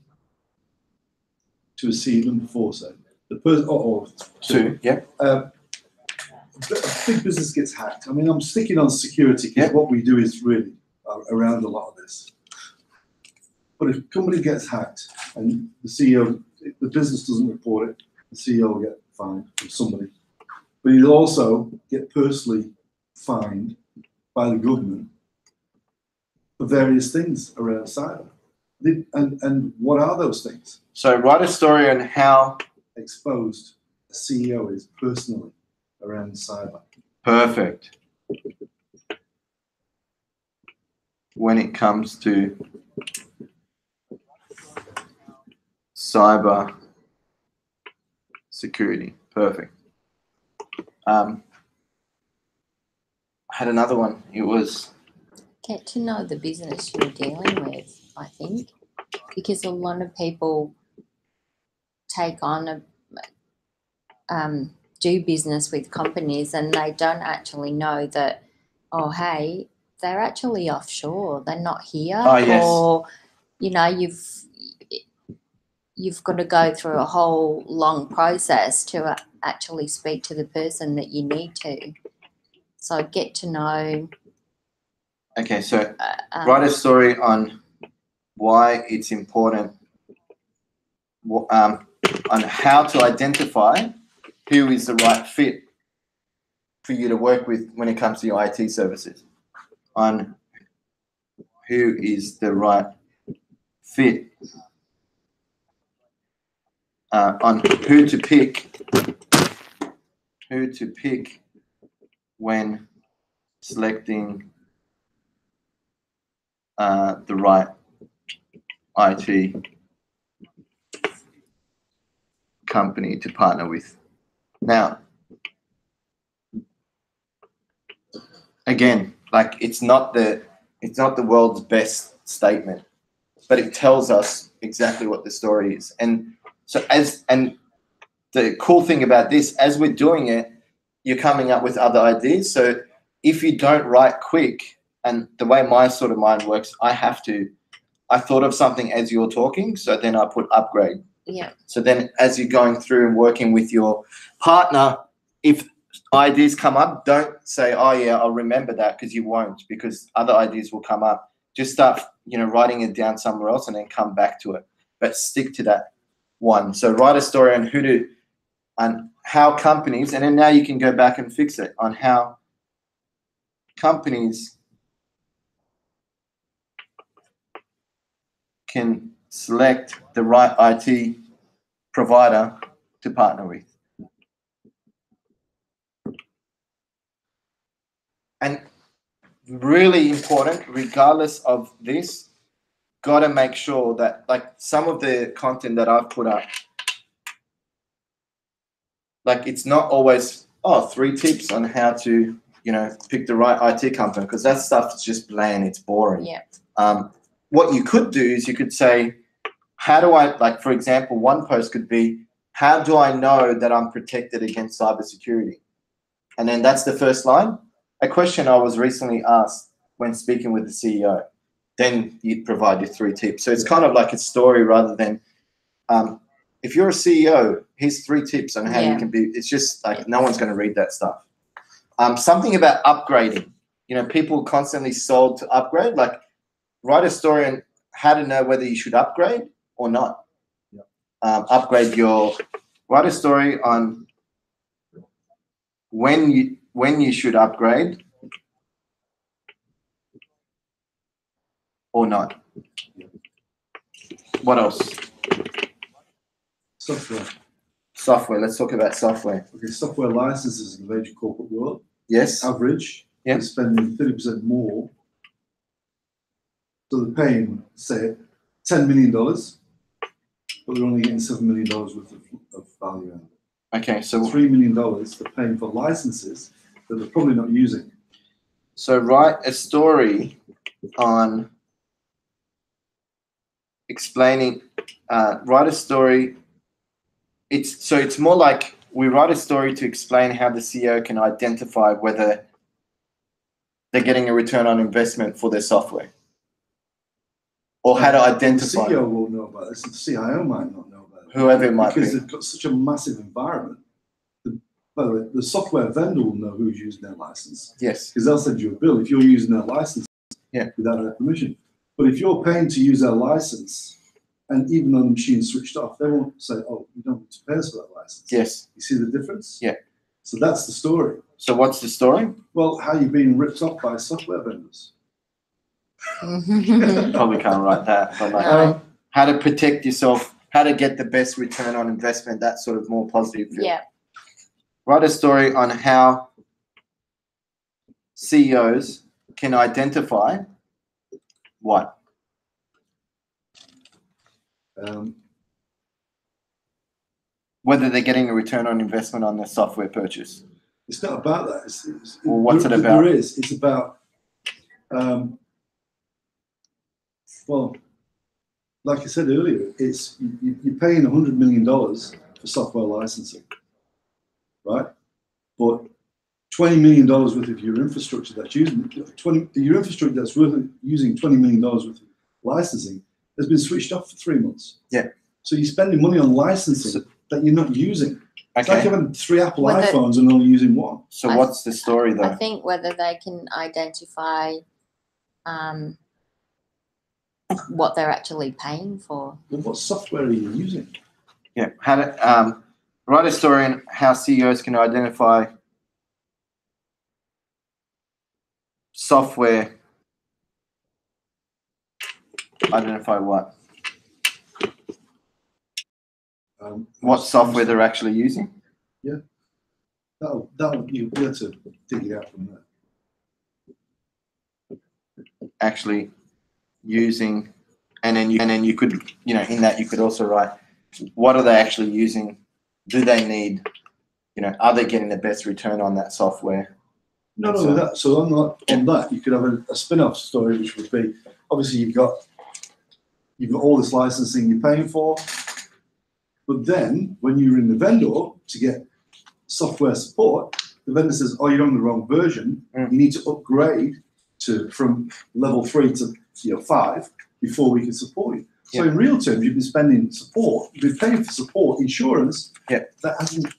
to a CEO, number 4, say. The person, or 2, yeah. A big business gets hacked. I mean, I'm sticking on security because what we do is really around a lot of this. But if a company gets hacked and the CEO, the business doesn't report it, the CEO will get fined from somebody. But he'll also get personally fined by the government for various things around cyber. And what are those things? So write a story on how exposed a CEO is personally around cyber. Perfect. When it comes to cyber security. Perfect. I had another one. It was Get to know the business you're dealing with, I think, because a lot of people take on do business with companies and they don't actually know that, oh, hey, they're actually offshore. They're not here. Oh, yes. Or, you've got to go through a whole long process to actually speak to the person that you need to. So get to know. okay. So write a story on why it's important, on how to identify who is the right fit for you to work with when it comes to your IT services. On who is the right fit. On who to pick when selecting the right IT company to partner with. Now, again, like it's not the world's best statement, but it tells us exactly what the story is. And so and the cool thing about this, as we're doing it, you're coming up with other ideas. So if you don't write quick, and the way my sort of mind works, I have to I thought of something as you're talking, so then I put upgrade. Yeah. So then as you're going through and working with your partner, if ideas come up, don't say, oh yeah, I'll remember that, because you won't, because other ideas will come up. Just start, writing it down somewhere else and then come back to it. But stick to that one. So write a story on how companies, and then now you can go back and fix it, on how companies can select the right IT provider to partner with. And really important, regardless of this, got to make sure that, like, some of the content that I've put up, like, it's not always, 3 tips on how to, pick the right IT company, because that stuff is just bland, it's boring. Yeah. What you could do is you could say, how do I, like, for example, one post could be, how do I know that I'm protected against cybersecurity? And then that's the first line. A question I was recently asked when speaking with the CEO. Then you provide your 3 tips. So it's kind of like a story rather than, if you're a CEO, here's 3 tips on how you can be. It's just like no one's going to read that stuff. Something about upgrading. People constantly sold to upgrade. Like, write a story on how to know whether you should upgrade or not. Write a story on when you should upgrade or not. What else? Software. Let's talk about software. Okay, software licenses in the major corporate world. Yes. Average. Yeah. They're spending 30% more. So they're paying, say, $10 million, but they're only getting $7 million worth of value out of it. Okay, so $3 million they're paying for licenses that they're probably not using. So write a story on explaining. Write a story. It's more like we write a story to explain how the CEO can identify whether they're getting a return on investment for their software, or how to identify. The CEO won't know about this. The CIO might not know about it. Whoever it might be. Because they've got such a massive environment. By the way, the software vendor will know who's using their license. Yes. Because they'll send you a bill if you're using their license without their permission. But if you're paying to use their license, and even though the machine's switched off, they won't say, oh, you don't need to pay us for that license. Yes. You see the difference? Yeah. So that's the story. So what's the story? Well, how you're being ripped off by software vendors. Probably can't write that. But like, how to protect yourself, how to get the best return on investment, that sort of more positive feel. Yeah. Write a story on how CEOs can identify what? Whether they're getting a return on investment on their software purchase. It's not about that. Well, what's it about? It's about, well, like I said earlier, it's you're paying $100 million for software licensing, right? But $20 million worth of your infrastructure that's using your infrastructure that's using $20 million worth of licensing has been switched off for 3 months. Yeah. So you're spending money on licensing that you're not using. It's Okay. like having 3 Apple iPhones and only using 1. So what's the story though? I think whether they can identify what they're actually paying for. Well, what software are you using? Yeah. How to write a story on how CEOs can identify software. Identify what? What software they're actually using? Yeah. That'll you'll be able to dig it out from there. Actually using, and then you could, in that you could also write, what are they actually using? Do they need, are they getting the best return on that software? Not only that, so on that you could have a spin-off story, which would be, obviously you've got all this licensing you're paying for, but then when you ring the vendor to get software support, the vendor says, oh, you're on the wrong version. You need to upgrade from level 3 to 5. before we can support you. So Yeah. in real terms, you've been spending support, you've been paying for support, insurance. Yeah. That hasn't.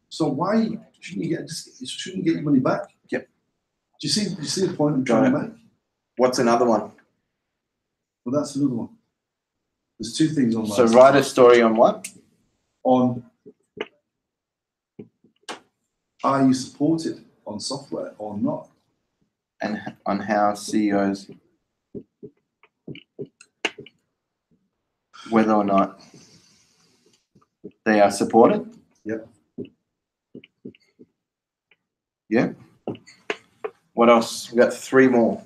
So why shouldn't you shouldn't get your money back? Yep. Do you see the point I'm trying to make? What's another one? Well, that's another one. There's two things on that. So write a story on what? On are you supported on software or not? And on how CEOs, whether or not they are supported. Yep. Yeah. What else? We got 3 more.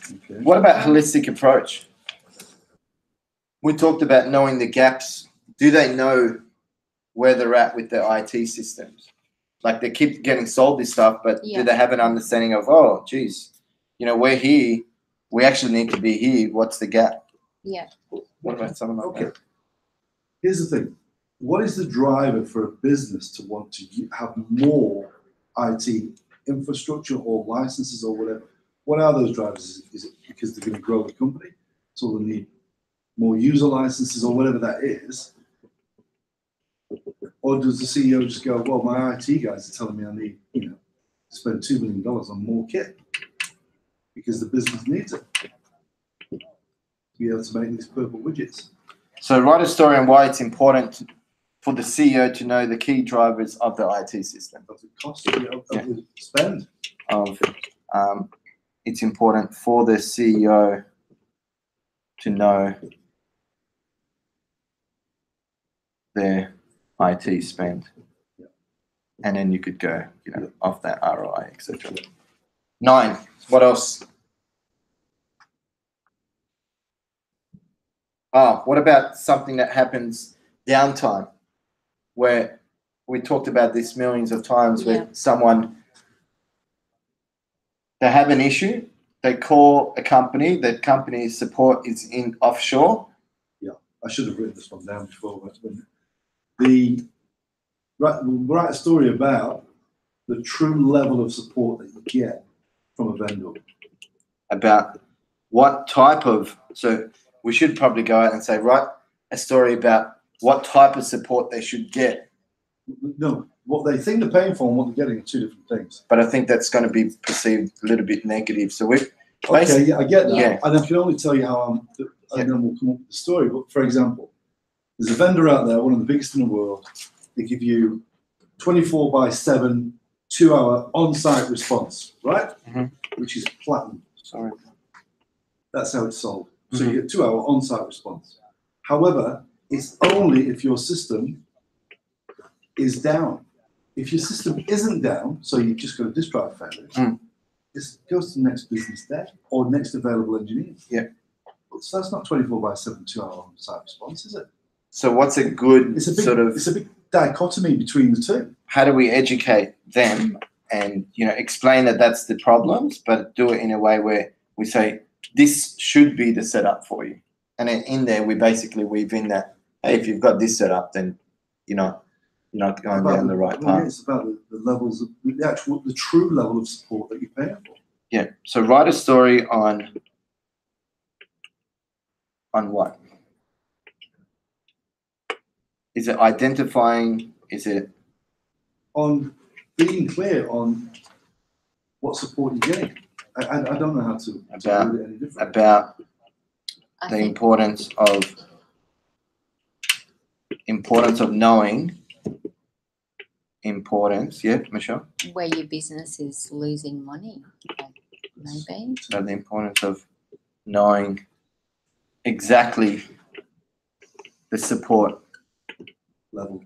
Okay. What about holistic approach? We talked about knowing the gaps. Do they know where they're at with their IT systems? Like they keep getting sold this stuff, but do they have an understanding of, oh, geez, you know, we're here. We actually need to be here. What's the gap? Yeah. What about something like that? Here's the thing. What is the driver for a business to want to have more IT infrastructure or licenses or whatever? What are those drivers? Is it because they're going to grow the company? So they need more user licenses or whatever that is? Or does the CEO just go, well, my IT guys are telling me I need, you know, to spend $2 million on more kit because the business needs it to be able to make these purple widgets? So write a story on why it's important for the CEO to know the key drivers of the IT system. Of the cost of the spend. It's important for the CEO to know their IT spend. Yeah. And then you could go, you know, off that ROI, etc. 9. What else? What about something that happens downtime, where we talked about this millions of times, where someone, they have an issue, they call a company, that company's support is in offshore. Yeah, I should have written this one down before. We'll write a story about the true level of support that you get from a vendor. About what type of, so we should probably go out and say, write a story about what type of support they should get. No, what they think they're paying for and what they're getting are 2 different things. But I think that's going to be perceived a little bit negative. So we okay, yeah, I get that. Yeah. And I can only tell you how and then we'll come up with the story. But for example, there's a vendor out there, one of the biggest in the world. They give you 24/7, 2-hour on-site response, right? Mm-hmm. Which is platinum. Sorry. That's how it's sold. So Mm-hmm. you get 2-hour on-site response. However, it's only if your system is down. If your system isn't down, so you've just got a disk drive failure, it goes to the next business day or next available engineer. Yeah. So that's not 24/7, 2-hour on-site response, is it? So what's a good It's a big, sort of, it's a big dichotomy between the two. how do we educate them and, you know, explain that that's the problems, but do it in a way where we say, this should be the setup for you. And then in there, we basically weave in that, hey, if you've got this setup, then, you know, you're not going down the right path. It's about the levels of the true level of support that you're paying for. Yeah. So write a story on what? Is it identifying? Is it on being clear on what support you're getting? I don't know how to do it any different. About the importance of knowing. Yeah, Michelle? Where your business is losing money, maybe. So the importance of knowing exactly the support level.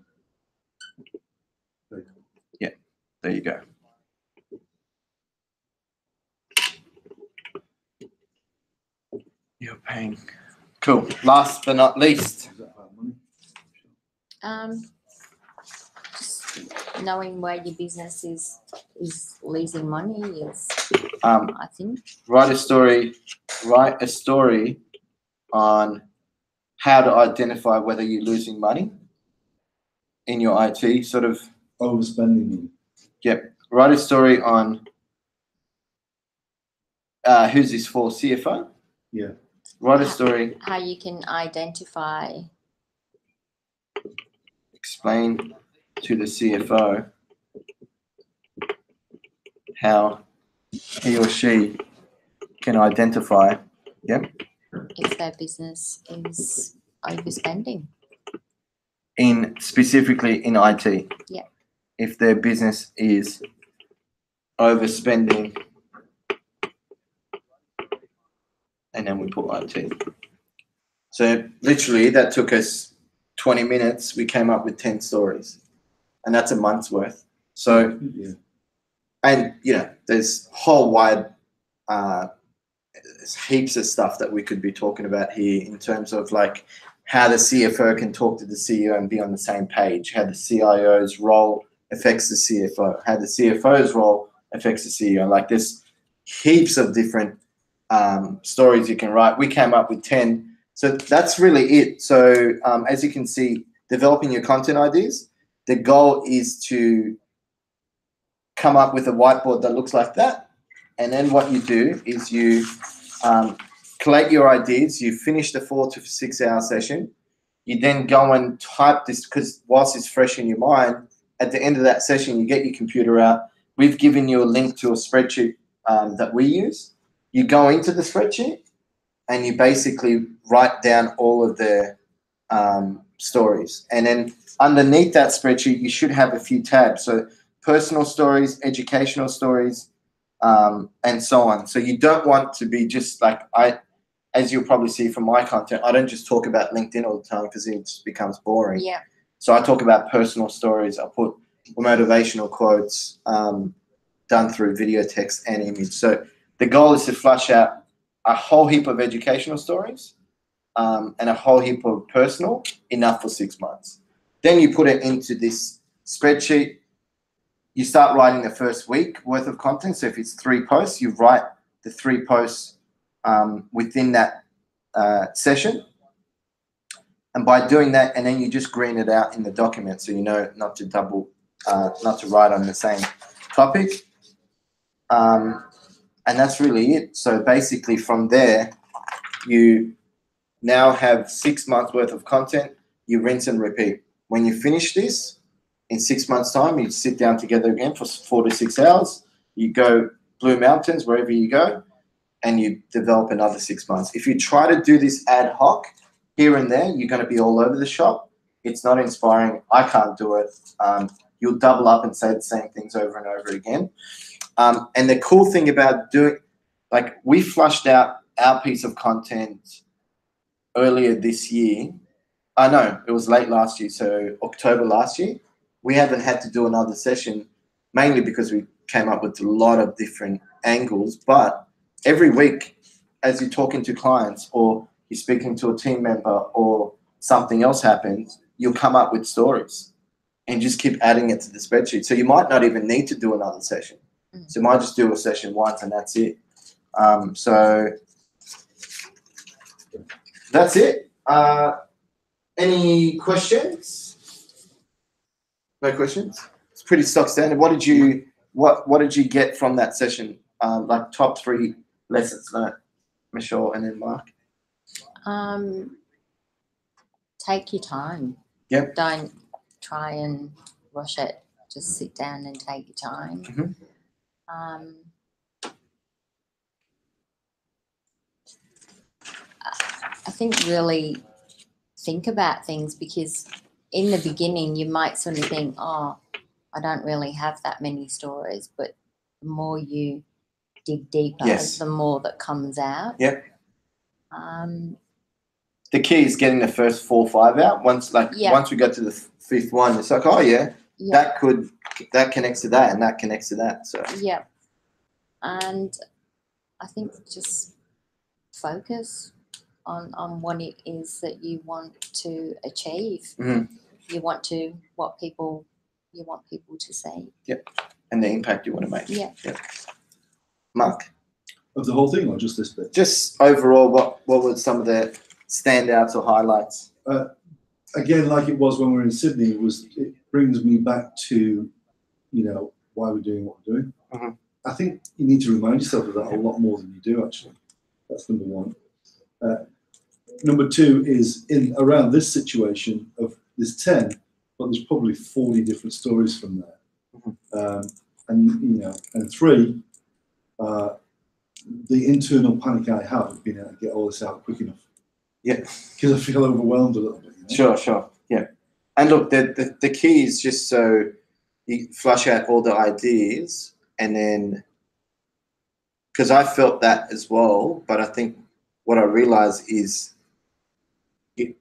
Yeah, there you go. You're paying. Cool. Last but not least. Is that about money? Just knowing where your business is losing money is, I think. Write a story on how to identify whether you're losing money in your IT sort of. Overspending money. Yep. Write a story on who's this for? CFO? Yeah. Write a story. How you can identify. Explain to the CFO how he or she can identify, If their business is overspending. Specifically in IT. Yeah. If their business is overspending, and then we put IT. So literally that took us 20 minutes. We came up with 10 stories, and that's a month's worth. So, and there's whole wide, there's heaps of stuff that we could be talking about here in terms of like how the CFO can talk to the CEO and be on the same page, how the CIO's role affects the CFO, how the CFO's role affects the CEO. Like there's heaps of different stories you can write. We came up with 10. So that's really it. So as you can see, developing your content ideas, the goal is to come up with a whiteboard that looks like that. And then what you do is you collate your ideas. You finish the 4 to 6 hour session. You then go and type this, because whilst it's fresh in your mind, at the end of that session, you get your computer out. We've given you a link to a spreadsheet that we use. You go into the spreadsheet and you basically write down all of the stories. And then underneath that spreadsheet, you should have a few tabs. So personal stories, educational stories, and so on. So you don't want to be just like as you'll probably see from my content, I don't just talk about LinkedIn all the time because it just becomes boring. Yeah. So I talk about personal stories. I put motivational quotes done through video, text, and image. So the goal is to flush out a whole heap of educational stories and a whole heap of personal, enough for 6 months. Then you put it into this spreadsheet. You start writing the first week worth of content. So if it's 3 posts, you write the 3 posts within that session. And by doing that, and then you just green it out in the document so you know not to not to write on the same topic. And that's really it. So basically from there, you now have 6 months worth of content. You rinse and repeat. When you finish this, in 6 months' time, you sit down together again for 4 to 6 hours. You go Blue Mountains, wherever you go, and you develop another 6 months. If you try to do this ad hoc here and there, you're going to be all over the shop. It's not inspiring. I can't do it. You'll double up and say the same things over and over again. And the cool thing about doing, like we flushed out our piece of content earlier this year. No, it was late last year, so October last year. We haven't had to do another session, mainly because we came up with a lot of different angles. But every week, as you're talking to clients or you're speaking to a team member or something else happens, you'll come up with stories and just keep adding it to the spreadsheet. So you might not even need to do another session. So you might just do a session once and that's it. So that's it. Any questions? No questions? It's pretty stock standard. What did you get from that session? Like top 3 lessons learned, Michelle and then Mark? Take your time. Yep. Don't try and rush it. Just sit down and take your time. Mm-hmm. I think really think about things, because in the beginning you might sort of think, oh, I don't really have that many stories, but the more you dig deeper, the more that comes out. Yep. The key is getting the first 4 or 5 out. Once we go to the 5th one, it's like, oh yeah, that connects to that and that connects to that. So yeah. And I think just focus on what it is that you want to achieve. Mm-hmm. You want people to see. Yep. And the impact you want to make. Yeah. Yep. Mark? Of the whole thing or just this bit? Just overall, what were some of the standouts or highlights? Again, like it was when we were in Sydney, it brings me back to, why we're doing what we're doing. Mhm. I think you need to remind yourself of that a lot more than you do, actually. That's number one. Number two is around this situation of there's 10, but there's probably 40 different stories from there. And three, the internal panic I have of being able to get all this out quick enough. Yeah. Because I feel overwhelmed a little bit. You know? Sure. Yeah. And look, the key is just so you flush out all the ideas, and then, because I felt that as well, but I think what I realized is you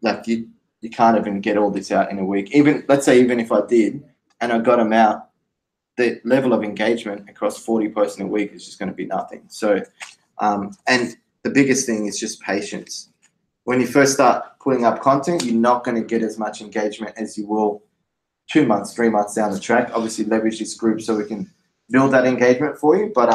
can't even get all this out in a week. Even, let's say, even if I did and I got them out, the level of engagement across 40 posts in a week is just going to be nothing. So, and the biggest thing is just patience. When you first start putting up content, you're not going to get as much engagement as you will 2 months, 3 months down the track. Obviously, leverage this group so we can build that engagement for you. But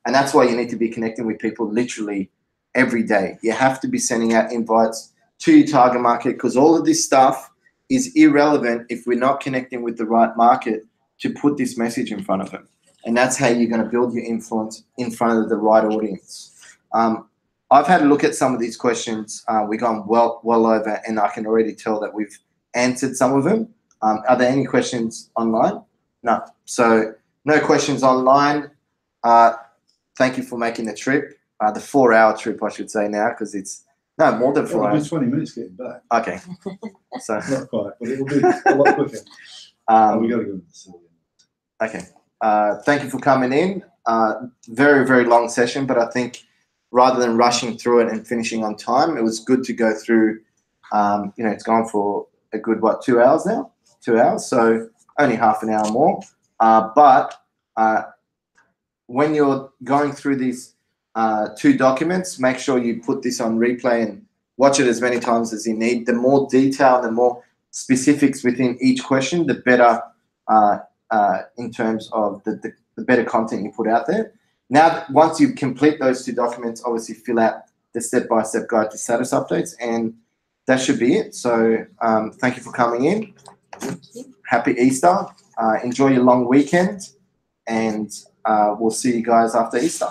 and that's why you need to be connecting with people literally every day. You have to be sending out invites to your target market, because all of this stuff is irrelevant if we're not connecting with the right market to put this message in front of them. And that's how you're going to build your influence in front of the right audience. I've had a look at some of these questions. We've gone well over, and I can already tell that we've answered some of them. Are there any questions online? No. So no questions online. Thank you for making the trip. The 4-hour trip, I should say now, because it's more than 4 hours. It'll be 20 minutes getting back. Okay. So not quite, but it'll be a lot quicker. We got to go to the city. Okay. Thank you for coming in. Very, very long session, but I think rather than rushing through it and finishing on time, it was good to go through. It's gone for a good 2 hours now. 2 hours, so only half an hour more. But when you're going through these 2 documents, make sure you put this on replay and watch it as many times as you need. The more detail, the more specifics within each question, the better in terms of the better content you put out there. Now, once you complete those 2 documents, obviously fill out the step-by-step guide to status updates, and that should be it. So thank you for coming in. Happy Easter. Enjoy your long weekend, and we'll see you guys after Easter.